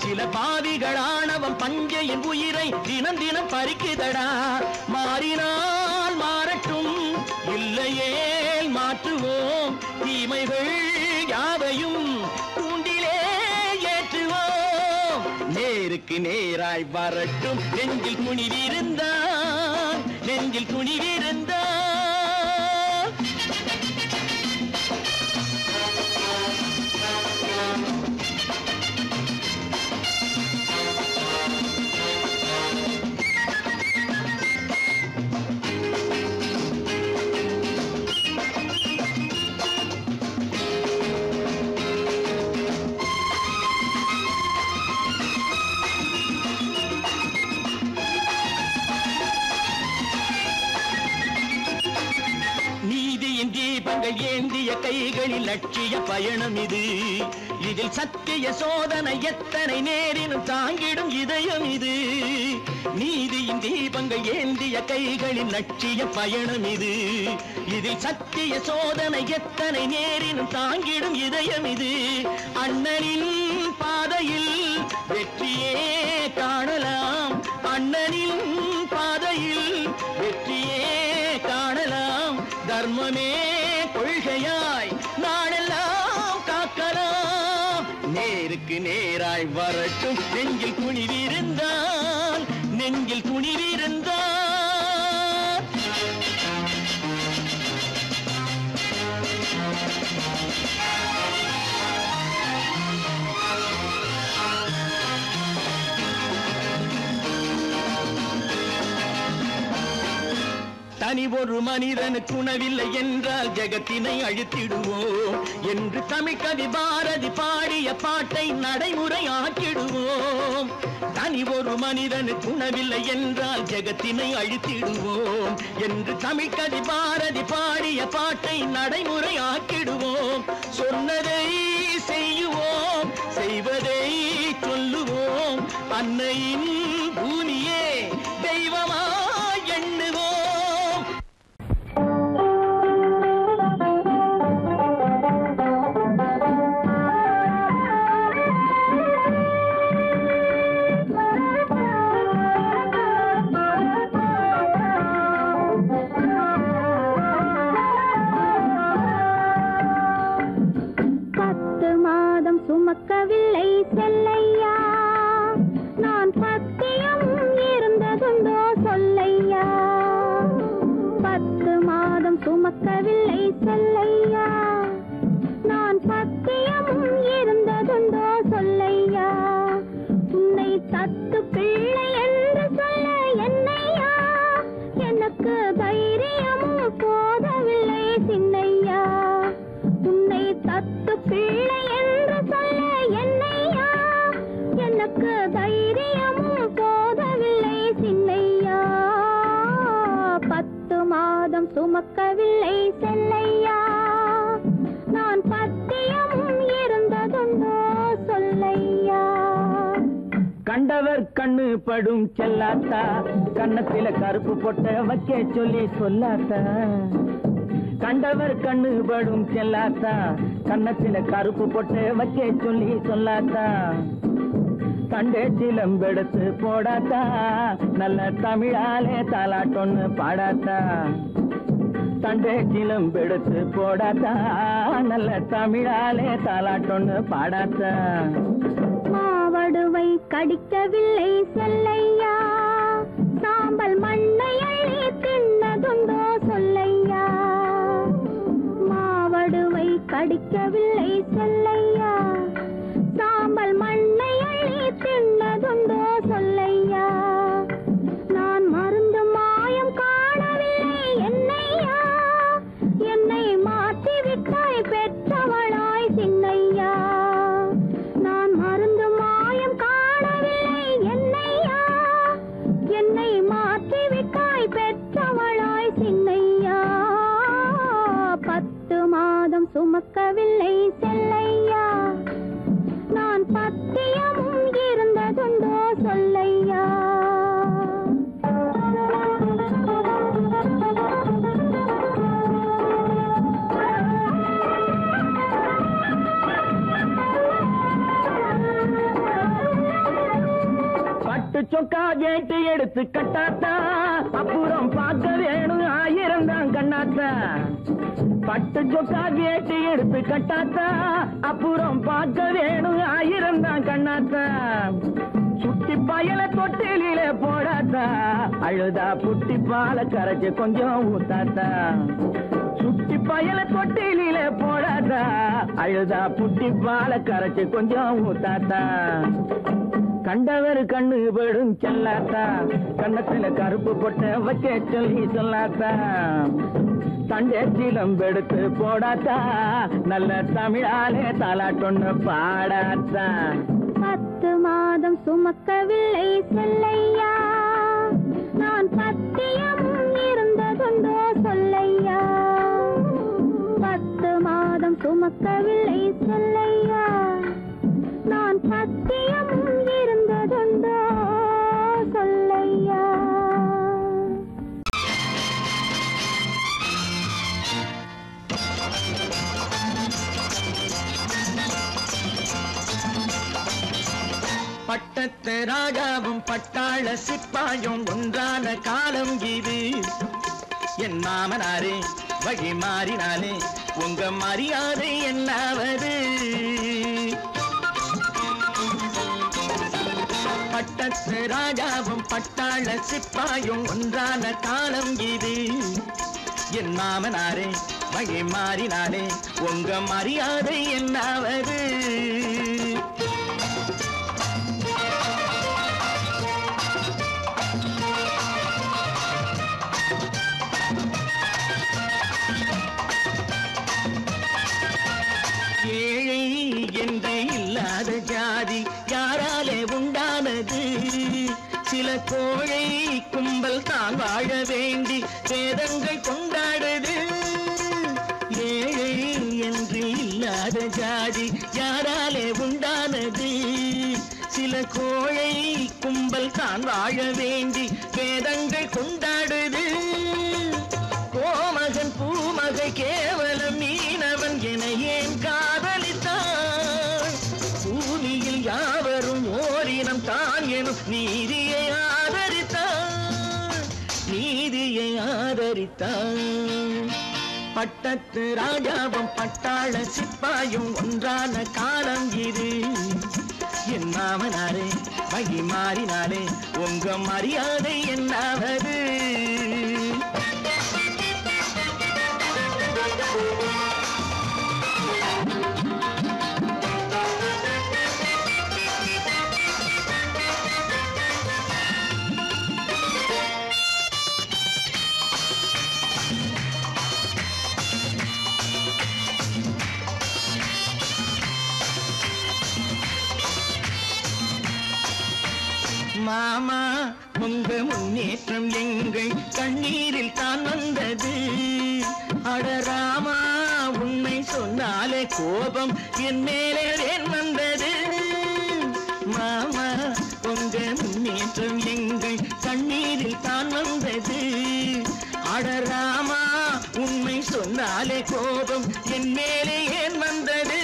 சில பாவிகளானவன் பஞ்சையின் உயிரை தினம் தினம் பறிக்குதடா மாறினால் மாறட்டும் இல்லையே மாற்றுவோம் தீமைகள் யாவையும் நேருக்கு நேராய் வரட்டும் நெஞ்சில் துணிவிருந்தால் நெஞ்சில் துணிவிருந்தால் தீபங்கள் ஏந்திய கைகளில் லட்சிய பயணம் இது இதில் சத்திய சோதனை எத்தனை நேரினும் தாங்கிடும் இதயம் இது நீதியின் தீபங்கள் ஏந்திய கைகளில் லட்சிய பயணம் இது இதில் சத்திய சோதனை எத்தனை நேரினும் தாங்கிடும் இதயம் இது அண்ணனின் பாதையில் வெற்றியே காணலாம் அண்ணனின் பாதையில் வெற்றியே காணலாம் தர்மமே கொள்கையாய் நாடெல்லாம் காக்கலாம் நேருக்கு நேராய் வரட்டும் நெஞ்சில் துணிவிருந்தால் நெஞ்சில் துணிவிருந்தால் தனி ஒரு மனிதனுக்கு உணவில்லை என்றால் ஜெகத்தினை அழித்திடுவோம் என்று தமிழ் கவி பாரதி பாடிய பாட்டை நடைமுறை ஆக்கிடுவோம் தனி ஒரு மனிதனுக்கு உணவில்லை என்றால் ஜெகத்தினை அழித்திடுவோம் என்று தமிழ் கவி பாரதி பாடிய பாட்டை நடைமுறை ஆக்கிடுவோம் சொன்னதை செய்யுவோம் செய்வதை சொல்லுவோம் அன்னையின் பூமியே தெய்வமா எண்ணுவோம் சுமக்கவில்லை செல்லையா நான் சத்தியம் இருந்ததுண்டோ சொல் மாதம் சுமக்கவில்லை செல்லையா, நான் பத்தியம் இருந்ததுண்டோ சொல்லையா. கண்டவர் கண்ணு படும் செல்லாத்தா, கண்ணத்தில கருப்பு பொட்ட வைக்க சொல்லி சொல்லாத்தா. கண்டவர் கண்ணு படும் செல்லாத்தா, கண்ணத்தில கருப்பு பொட்ட வைக்க சொல்லி சொல்லாத்தா. தண்டே சிலம்பெடுத்து போடாத்தா, நல்ல தமிழாலே தாலாட்டொன்னு பாடாத்தா. தண்டே சிலம்பெடுத்து போடாத்தா, நல்ல தமிழாலே தாலாட்டொன்னு பாடாத்தா. மாவடுவை கடிக்கவில்லை செல்லையா, சாம்பல் மண்ணை அள்ளி தின்னதுண்டோ சொல்லையா. மாவடுவை கடிக்கவில்லை செல்லையா, சாம்பல் மண்ணை அள்ளி தின்னதுண்டோ சொல்லையா. நான் மருந்து மாயம் காணவில்லை என்னையா, என்னை மாற்றிவிட்டாய் பெற்றவளாய் சின்னையா. நான் மருந்து மாயம் காணவில்லை என்னையா, என்னை மாற்றிவிட்டாய் பெற்றவளாய் சின்னையா. 10 மாதம் சுமக்கவில்லை செல்லையா, நான் பத்தியமும் இருந்ததுண்டோ சொல்லையா. பட்டு சொக்கா கேட்டு எடுத்து கட்டாத்தா, அப்புறம் பார்க்க வேணும் 1000 தான் கண்ணாத்தா. பட்டு சொக்கா கேட்டு எடுத்து கட்டாத்தா, அப்புறம் பார்க்க வேணும் 1000 தான் கண்ணாத்தா. சுட்டி பயல தொட்டிலே போடாத்தா, அழுதா புட்டி பால கரைச்சு கொஞ்சம் ஊத்தாத்தா. சுட்டி பயல தொட்டிலே போடாத்தா, அழுதா புட்டி பால கரைச்சு கொஞ்சம் ஊத்தாத்தா. கண்டவர் கண்ணு படும் செல்லாத்தா, கண்ணத்துல கருப்பு பொட்ட வைக்க சொல்லி சொல்லாத்தா. தண்டே சிலம்பெடுத்து போடாத்தா, நல்ல தமிழாலே தாலாட்டொன்னு பாடாத்தா. 10 மாதம் சுமக்கவில்லை செல்லையா, நான் பத்தியம் இருந்ததுண்டோ சொல்லையா. 10 மாதம் சுமக்கவில்லை செல்லையா, நான் பத்தியம் இருந்ததுண்டோ சொல்லையா. பட்டத்து ராஜாவும் பட்டாள சிப்பாயும் ஒன்றான காலம் இது. என் மாமனாரே வழி மாறினாலே உங்க மரியாதை என்னாவது. பட்டத்து ராஜாவும் பட்டாள சிப்பாயும் ஒன்றான காலம் இது. என் மாமனாரே வழி மாறினாலே உங்க மரியாதை என்னாவது. ஏழை என்று இல்லாத ஜாதி யாராலே உண்டானது. சில கோழை கும்பல் தான் வாழ வேண்டி வேதங்கள் கொண்டாடுது. ஏழை என்று இல்லாத ஜாதி யாராலே உண்டானது. சில கோழை கும்பல் தான் வாழ வேண்டி வேதங்கள் கொண்டாடுது. கோமகன் பூமகை கேவலம் மீனவன் என ஏன் காதலித்தான். பூமியில் யாவரும் ஓரினம் தான் எனும் நீதியை ஆதரித்தான். நீதியை ஆதரித்தான். பட்டத்து ராஜாவும் பட்டாள சிப்பாயும் ஒன்றான காலம் இது. என் மாமனாரே வழி மாறினாலே உங்க மரியாதை என்னாவது. மாமா உங்க முன்னேற்றம் எங்கள் கண்ணீரில் தான் வந்தது. அடராமா உண்மை சொன்னாலே கோபம் என் மேலே ஏன் வந்தது? மாமா உங்க முன்னேற்றம் எங்கள் கண்ணீரில் தான் வந்தது. அடராமா உண்மை சொன்னாலே கோபம் என் மேலே ஏன் வந்தது?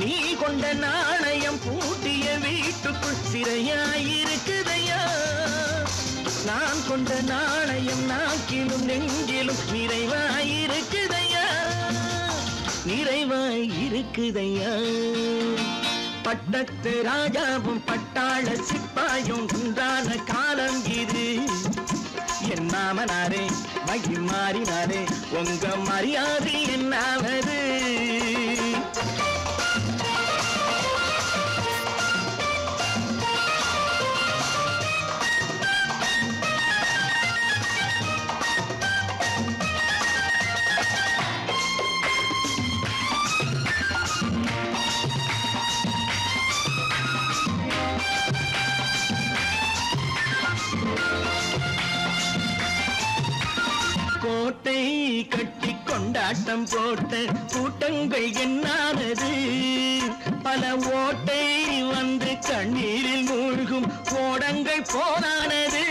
நீ கொண்ட நாணயம் பூட்டிய வீட்டுக்குள் சிறையாயிருக்குதையா. நான் கொண்ட நாணயம் நாக்கிலும் நெஞ்சிலும் நிறைவாயிருக்குதையா, நிறைவாயிருக்குதையா. பட்டத்து ராஜாவும் பட்டாள சிப்பாயும் உண்டான காலம் இது. என் மாமனாரே மகி மாறினாரே உங்க மரியாதை என்னாவது? கோட்டை கட்டி கொண்டாட்டம் போட்ட கூட்டங்கள் என்னானது? பல ஓட்டை வந்து கண்ணீரில் மூழ்கும் ஓடங்கள் போனானது.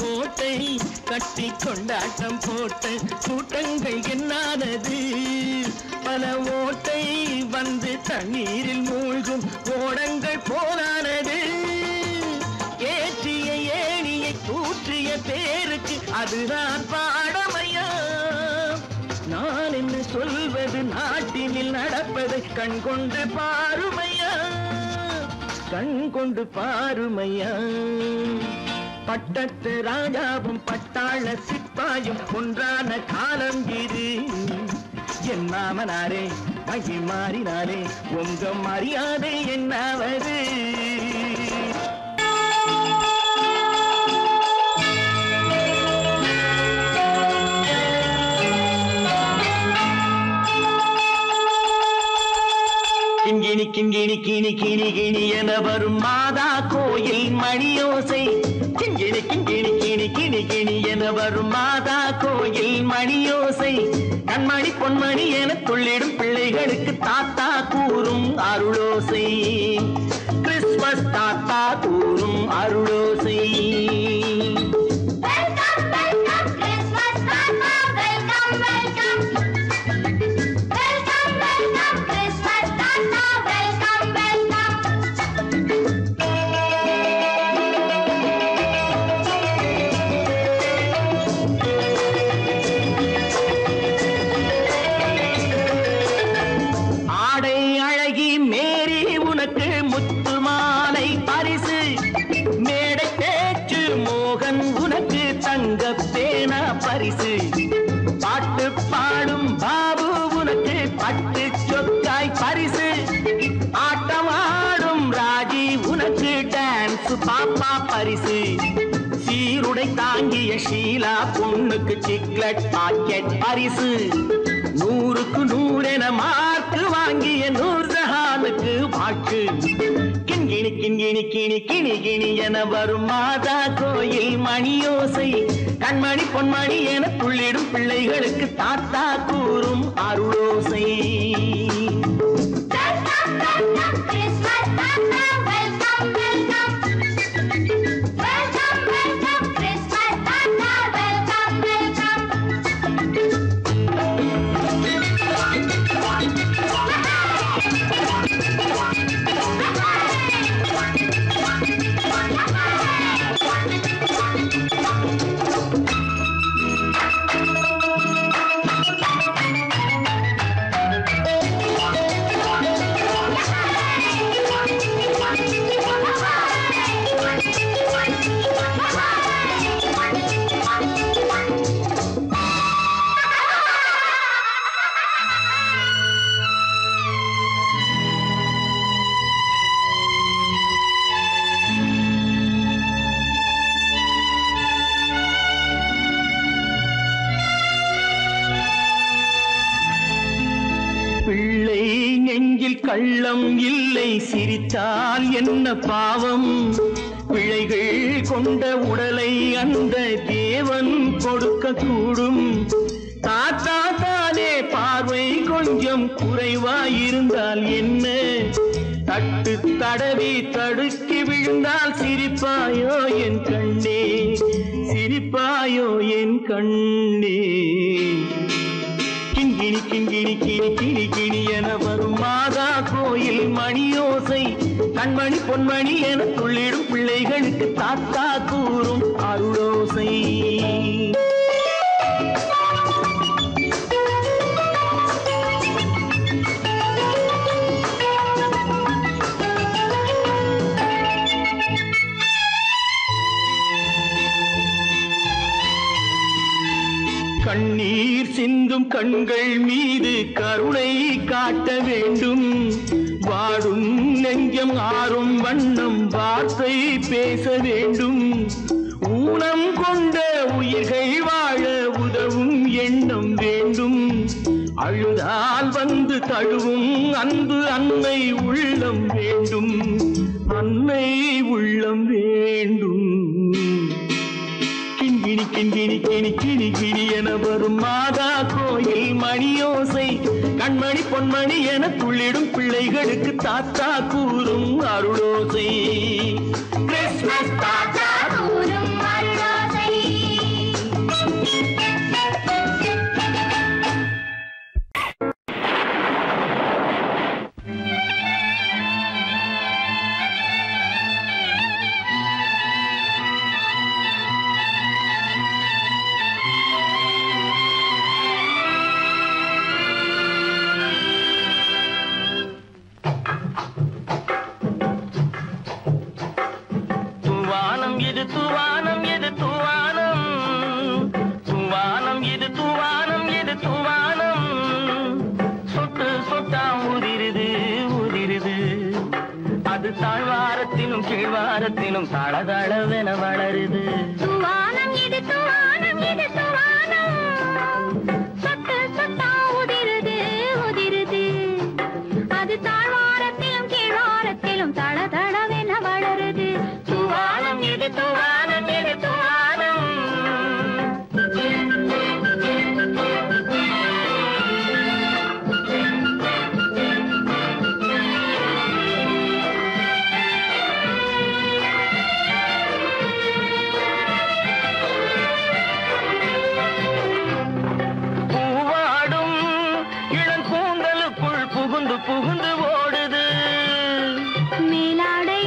கோட்டை கட்டி கொண்டாட்டம் போட்ட கூட்டங்கள் என்னானது? பல ஓட்டை வந்து தண்ணீரில் மூழ்கும் ஓடங்கள் போனானது. ஏற்றிய ஏணியை தூற்றிய பேருக்கு அதுதான் பாடமையா? நான் என்ன சொல்வது? நாட்டினில் நடப்பதை கண் கொண்டு பாருமையா, கண் கொண்டு பாருமையா. பட்டத்து ராஜாவும் பட்டாள சிப்பாயும் ஒன்றான காலம் இது. என் மாமனாரே மகி மாறினாரே உங்க மரியாதை என்னாவது? கிண்கிணி கிண்கிணி கிணி கிணி கிணி என வரும் மாதா கோயில் மணியோசை. கிண்கிணி கிண்கிணி கிணி கிணி கிணி என வரும் மாதா கோயில் மணியோசை. கண்மணி பொன்மணி என துள்ளிடும் பிள்ளைகளுக்கு தாத்தா கூறும் அருளோசை. கிறிஸ்துமஸ் தாத்தா கூறும் அருளோசை. பாட்டு பாடும் பாபு உனக்கு பட்டு சொக்காய் பரிசு. ஆட்டமாடும் ராஜி உனக்கு டான்ஸ் பாப்பா பரிசு. சீருடை தாங்கிய ஷீலா பொண்ணுக்கு சிக்லெட் பாக்கெட் பரிசு. 100க்கு 100 என மார்க்கு வாங்கிய நூர்ஜஹானுக்கு வாக்கு. கிண்கிணி கிண்கிணி கிணி கிணி கிணி என வரும் மாதா கோயில் மணியோசை. கண்மணி பொன்மணி என துள்ளிடும் பிள்ளைகளுக்கு தாத்தா கூறும் அருளோசை. கள்ளம் இல்லை சிரித்தால் என்ன பாவம் பிழைகள் கொண்ட உடலை அந்த தேவன் கொடுக்க கூடும் தாத்தா தானே பார்வை கொஞ்சம் குறைவாயிருந்தால் என்ன தட்டு தடவி தடுக்கி விழுந்தால் சிரிப்பாயோ என் கண்ணே சிரிப்பாயோ என் கண்ணே கிண்கிணி கிண்கிணி கிணி கிணி கிணி என வரும் மாதா கோயில் மணியோசை கண்மணி பொன்மணி என துள்ளிடும் பிள்ளைகளுக்கு தாத்தா கூறும் அருளோசை கண்ணீர் சிந்தும் கண்கள் மீது கருணை காட்ட வேண்டும் வாடும் நெஞ்சம் ஆறும் வண்ணம் வார்த்தை பேச வேண்டும் ஊனம் கொண்ட உயிர்கள் வாழ உதவும் எண்ணம் வேண்டும் அழுதால் வந்து தழுவும் அன்பு அன்னை உள்ளம் வேண்டும் அன்னை உள்ளம் வேண்டும் கிண்கிணி கிண்கிணி கிணி கிணி கிணி என வரும் மாதா கோயில் மணியோசை கண்மணி பொன்மணி என துள்ளிடும் பிள்ளைகளுக்கு தாத்தா கூறும் அருளோசை கிறிஸ்மஸ் தாத்தா கூறும் அருளோசை தாழ்வாரத்திலும் கீழ்வாரத்திலும் தளதளவென வளருது துவானம் இது துவானம் இது துவானம் சொட்டு சொட்டா உதிருது உதிருது அது தாழ்வாரத்திலும் கீழ்வாரத்திலும் தளதளவென வளருது துவானம் இது துவானம் இது துவானம் புகுந்து ஓடுது மேலாடை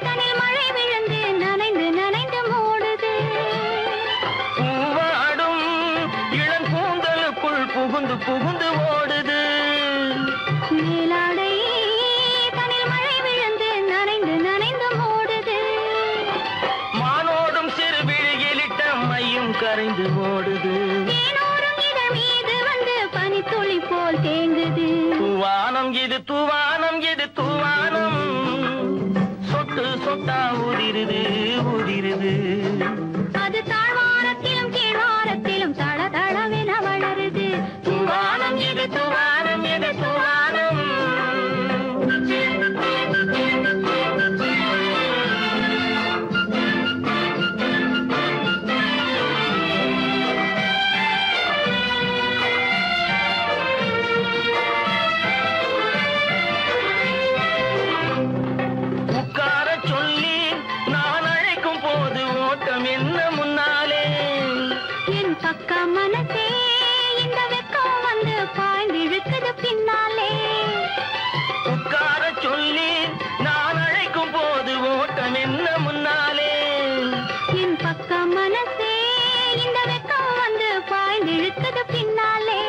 தனில் மழை விழுந்து நனைந்து நனைந்து மூடுது பூவாடும் இளம் கூந்தலுக்குள் புகுந்து புகுந்து ஓடுது மேலாடை தனில் மழை விழுந்து நனைந்து நனைந்து மூடுது மானோடும் சிறு விழியிலிட்ட மையும் கரைந்து ஓடுது தேனோரும் இதழ் மீது வந்து பனித்துளி போல் தேங்குது துவானம் இது துவானம் இது துவானம் சொட்டு சொட்டா உதிருது உதிருது அது தாழ்வாரத்திலும் கீழ்வாரத்திலும் தளதளவென வளருது துவானம் இது துவானம் இது துவானம் பக்க மனசே இந்த வெக்கம் வந்து பாய்ந்திழுக்குது பின்னாலே உட்கார சொல்லி நான் அழைக்கும் போது ஓட்டம் என்ன முன்னாலே என் பக்க மனசே இந்த வெக்கம் வந்து பாய்ந்திழுக்குது பின்னாலே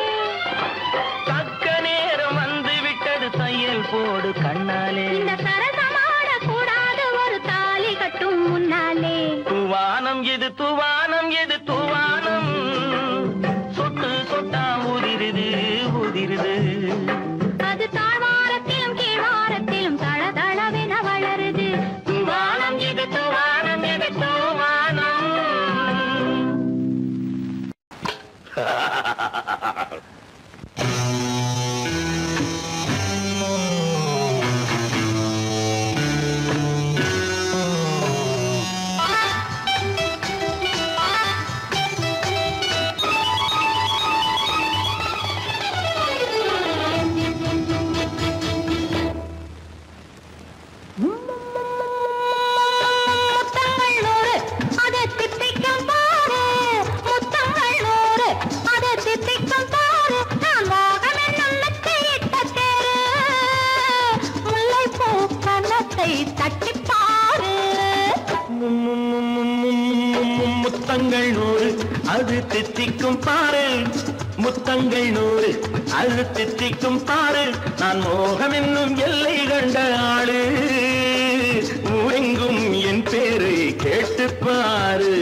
தக்க நேரம் வந்து விட்டது தையல் போடு கண்ணாலே இந்த சரசமாட கூடாது ஒரு தாலி கட்டும் முன்னாலே துவானம் எது துவானம் எது துவானம் சொட்டு சொட்டா உதிருது உதிருது அது தாழ்வாரத்திலும் கீழ்வாரத்திலும் தளதளவென வளருது துவானம் எது துவானம் எது துவானம் முத்தங்கள் 100 அது தித்திக்கும் பாரு, முத்தங்கள் 100 அது தித்திக்கும் பாரு. நான் மோகம் என்னும் எல்லை கண்ட ஆளு, ஊரெங்கும் என் பேரை கேட்டுப்பாரு.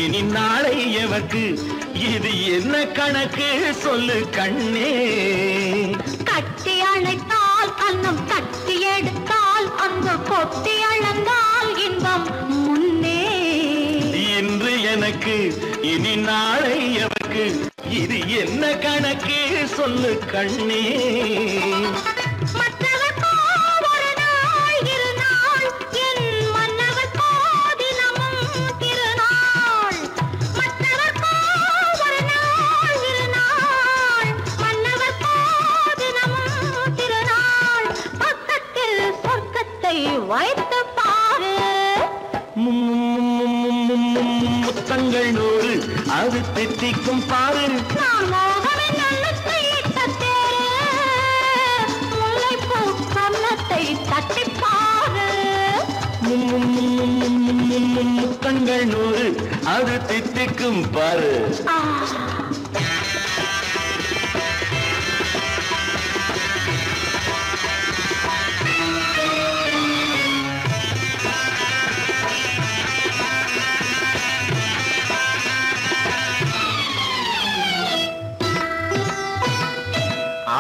இனி நாளை எவர்க்கு இது என்ன கணக்கு சொல்லு கண்ணே. கட்டி அணைத்தால் கண்ணம் கட்டி எடுத்தால் அங்கு கொட்டி அளந்தால் இன்பம் முன்னே. இன்று எனக்கு இனி நாளை எவர்க்கு இது என்ன கணக்கு சொல்லு கண்ணே. முத்தங்கள் 100 அது தித்திக்கும் பாரு. முத்தங்கள் 100 அது தித்திக்கும் பாரு.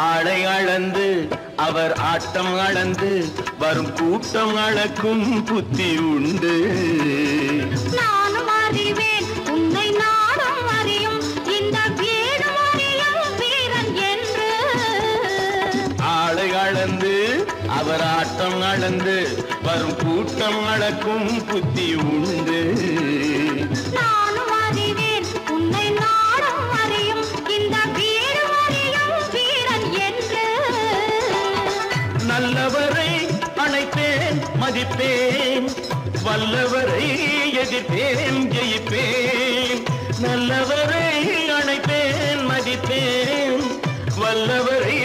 ஆடை அளந்து அவர் ஆட்டம் அளந்து வரும் கூட்டம் அளக்கும் புத்தி உண்டு. நானும் அறிவேன் உன்னை நானும் அறியும் இந்த வீடும் அறியும் வீரன் என்று. ஆடை அளந்து அவர் ஆட்டம் அளந்து வரும் கூட்டம் அளக்கும் புத்தி உண்டு. நானும் அறிவேன் உன்னை நானும் அறியும் இந்த வீடும் அறியும் வீரன் என்று. நல்லவரை அணைப்பேன் மதிப்பேன், வல்லவரை எதிர்ப்பேன் ஜெயிப்பேன். நல்லவரை அணைப்பேன் மதிப்பேன், வல்லவரை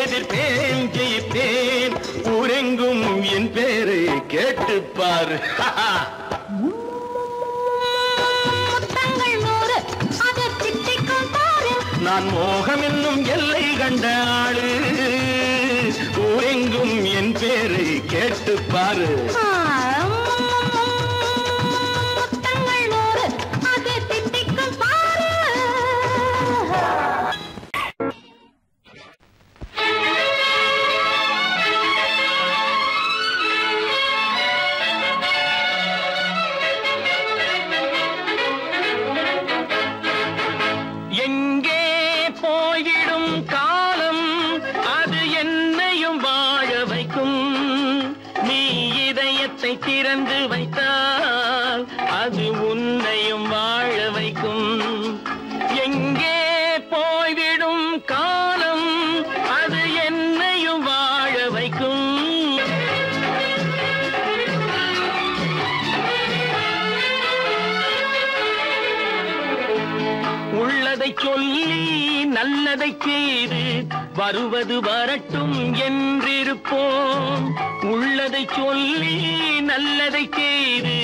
எதிர்ப்பேன் ஜெயிப்பேன். ஊரெங்கும் என் பேரை கேட்டுப்பார். நான் மோகம் என்னும் எல்லை கண்ட ஆளு, ஊரெங்கும் என் பேரை கேட்டுப்பாரு. திறந்து வைத்தால் அது உன்னையும் வாழ வைக்கும். எங்கே போய்விடும் காலம் அது என்னையும் வாழ வைக்கும். உள்ளதை சொல்லி நல்லதை செய்து வருவது வரட்டும் என்றிருப்போம். உள்ளதை சொல்லி நல்லதை செய்து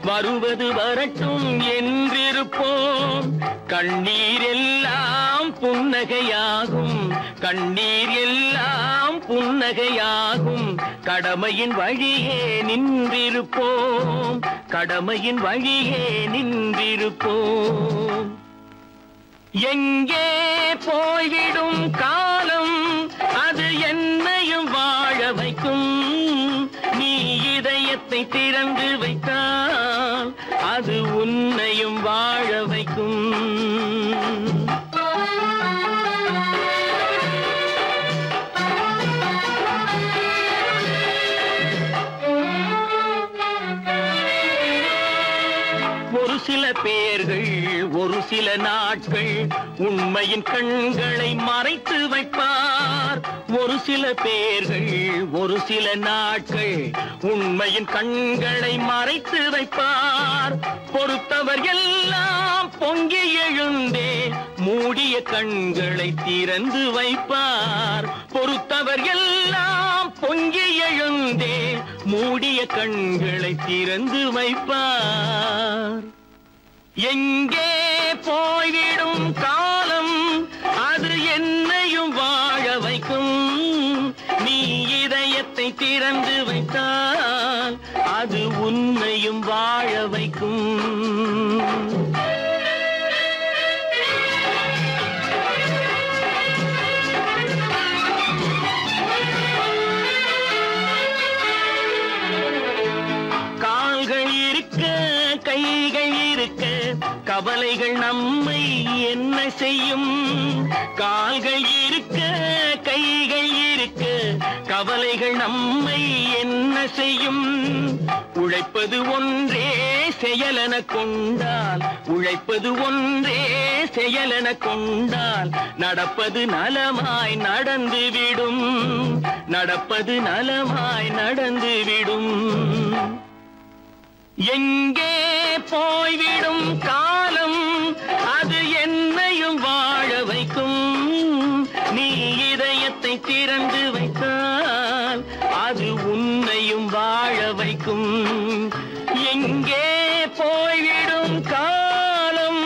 வருவது வரட்டும் என்றிருப்போம். கண்ணீர் எல்லாம் புன்னகையாகும், கண்ணீர் எல்லாம் புன்னகையாகும். கடமையின் வழியே நின்றிருப்போம், கடமையின் வழியே நின்றிருப்போம். எங்கே போய்விடும் காலம் அது என்னையும் வாழ வைக்கும். நீ இதயத்தை திறந்து வைத்தால் அது உன்னையும் வாழ வைக்கும். பேர்கள் ஒரு சில நாட்கள் உண்மையின் கண்களை மறைத்து வைப்பார். ஒரு சில பேர்கள் ஒரு சில நாட்கள் உண்மையின் கண்களை மறைத்து வைப்பார். பொறுத்தவர் எல்லாம் பொங்கி எழுந்தே மூடிய கண்களை திறந்து வைப்பார். பொறுத்தவர் எல்லாம் பொங்கி எழுந்தே மூடிய கண்களை திறந்து வைப்பார். எங்கே போய்விடும் காலம் அது என்னையும் வாழ வைக்கும். நீ இதயத்தை திறந்து வைத்தால் அது உன்னையும் வாழ வைக்கும். கைகள் இருக்க கவலைகள் நம்மை என்ன செய்யும். கால்கள் இருக்க கைகள் இருக்க கவலைகள் நம்மை என்ன செய்யும். உழைப்பது ஒன்றே செயலென கொண்டால் உழைப்பது ஒன்றே செயலென கொண்டால் நடப்பது நலமாய் நடந்துவிடும். நடப்பது நலமாய் நடந்துவிடும். எங்கே போய்விடும் காலம் அது என்னையும் வாழ வைக்கும். நீ இதயத்தை திறந்து வைத்தால் அது உன்னையும் வாழ வைக்கும். எங்கே போய்விடும் காலம்.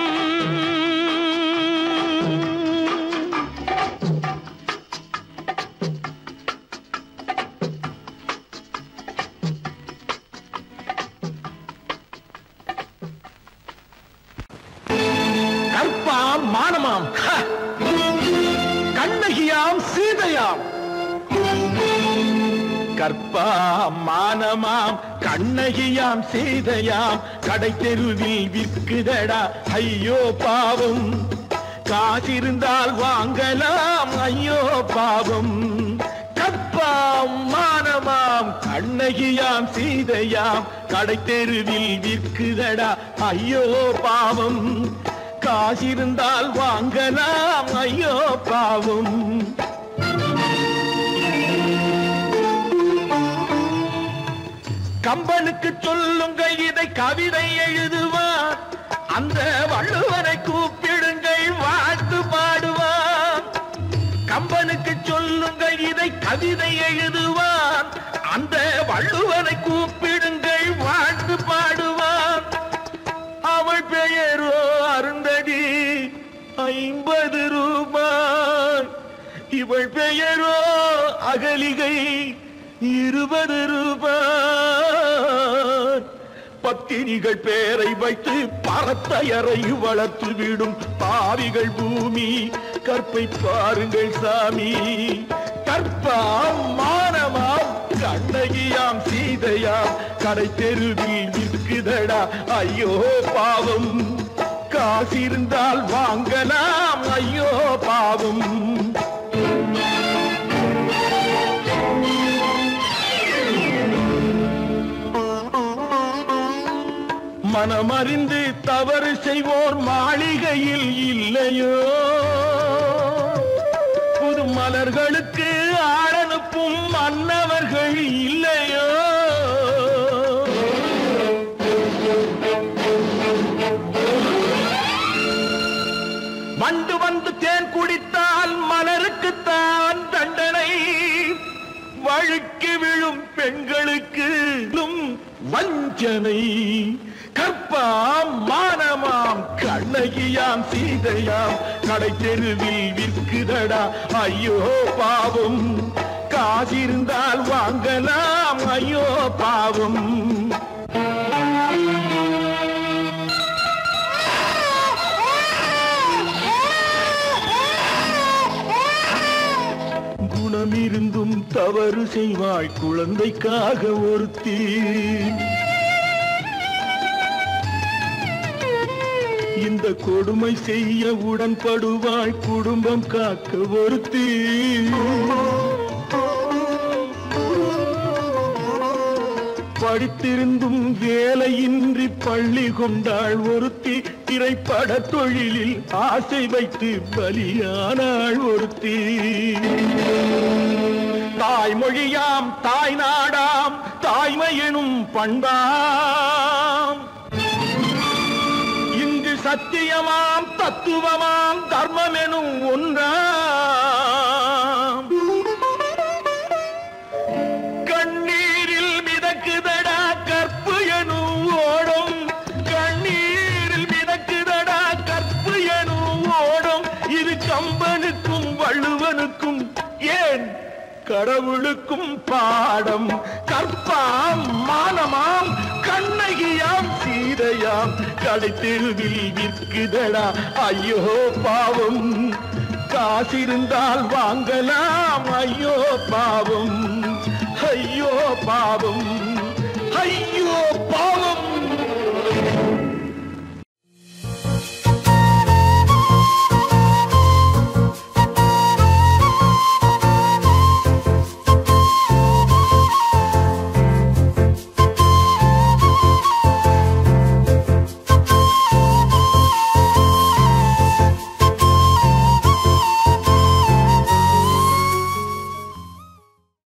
கற்பாம் மானமாம் கண்ணகியாம் சீதையாம். கற்பாம் மானமாம் கண்ணகியாம் சீதையாம் கடை தெருவில் விற்குதடா ஐயோ பாவம். காசிருந்தால் வாங்கலாம் ஐயோ பாவம். கற்பாம் மானமாம் கண்ணகியாம் சீதையாம் கடை தெருவில் விற்குதடா ஐயோ பாவம். காசிருந்தால் வாங்கலாம் ஐயோ பாவம். கம்பனுக்கு சொல்லுங்கள் இதை கவிதை எழுதுவார். அந்த வள்ளுவரை கூப்பிடுங்கள் வாழ்த்து பாடுவார். கம்பனுக்கு சொல்லுங்கள் இதை கவிதை எழுதுவார். அந்த வள்ளுவரை கூப்பிடுங்கள் வாழ்த்து பாடுவார். அவள் பெயரோ அருந்ததி 50 ரூபாய். இவள் பெயரோ அகலிகை 20 ரூபாய். பத்தினிகள் பேரை வைத்து பரத்தையரை வளர்த்து விடும் பாவிகள் பூமி. கற்பை பாருங்கள் சாமி. கற்பாம் மானமாம் கண்ணகியாம் சீதையாம் கடை தெருவில் விற்குதடா ஐயோ பாவம். காசிருந்தால் வாங்கலாம் ஐயோ பாவம். மனமறிந்து தவறு செய்வோர் மாளிகையில் இல்லையோ. புது மலர்களுக்கு ஆளனுப்பும் மன்னவர்கள் இல்லையோ. வண்டு வந்து தேன் குடித்தால் மலருக்குத்தான் தண்டனை. வழுக்கி விழும் பெண்களுக்கு வஞ்சனை. கற்பாம் மானமாம் கண்ணகியாம் சீதையாம் கடை தெருவில் விற்குதடா ஐயோ பாவம். காசிருந்தால் வாங்கலாம் ஐயோ பாவம். குணமிருந்தும் தவறு செய்வாய் குழந்தைக்காக ஒருத்தி. இந்த கொடுமை செய்ய உடன்படுவாய் குடும்பம் காக்க ஒருத்தி. படித்திருந்தும் வேலையின்றி பள்ளி கொண்டாள் ஒருத்தி, திரைப்பட தொழிலில் ஆசை வைத்து பலியானாள் ஒருத்தி. தாய்மொழியாம் தாய் நாடாம் தாய்மையெனும் பண்பாம், இங்கு சத்தியமாம் தத்துவமாம் தர்மமெனும் ஒன்றாம். கண்ணீரில் மிதக்குதடா கற்பு எனும் ஓடும், கண்ணீரில் மிதக்குதடா கற்பு எனும் ஓடும். இது கம்பனுக்கும் வள்ளுவனுக்கும் ஏன் கடவுளுக்கும் பாடம். கற்பாம் மானமாம் கண்ணகியாம் சீதையாம் கடைத்தெருவில் விற்குதடா ஐயோ பாவம். காசிருந்தால் வாங்கலாம் ஐயோ பாவம், ஐயோ பாவம்.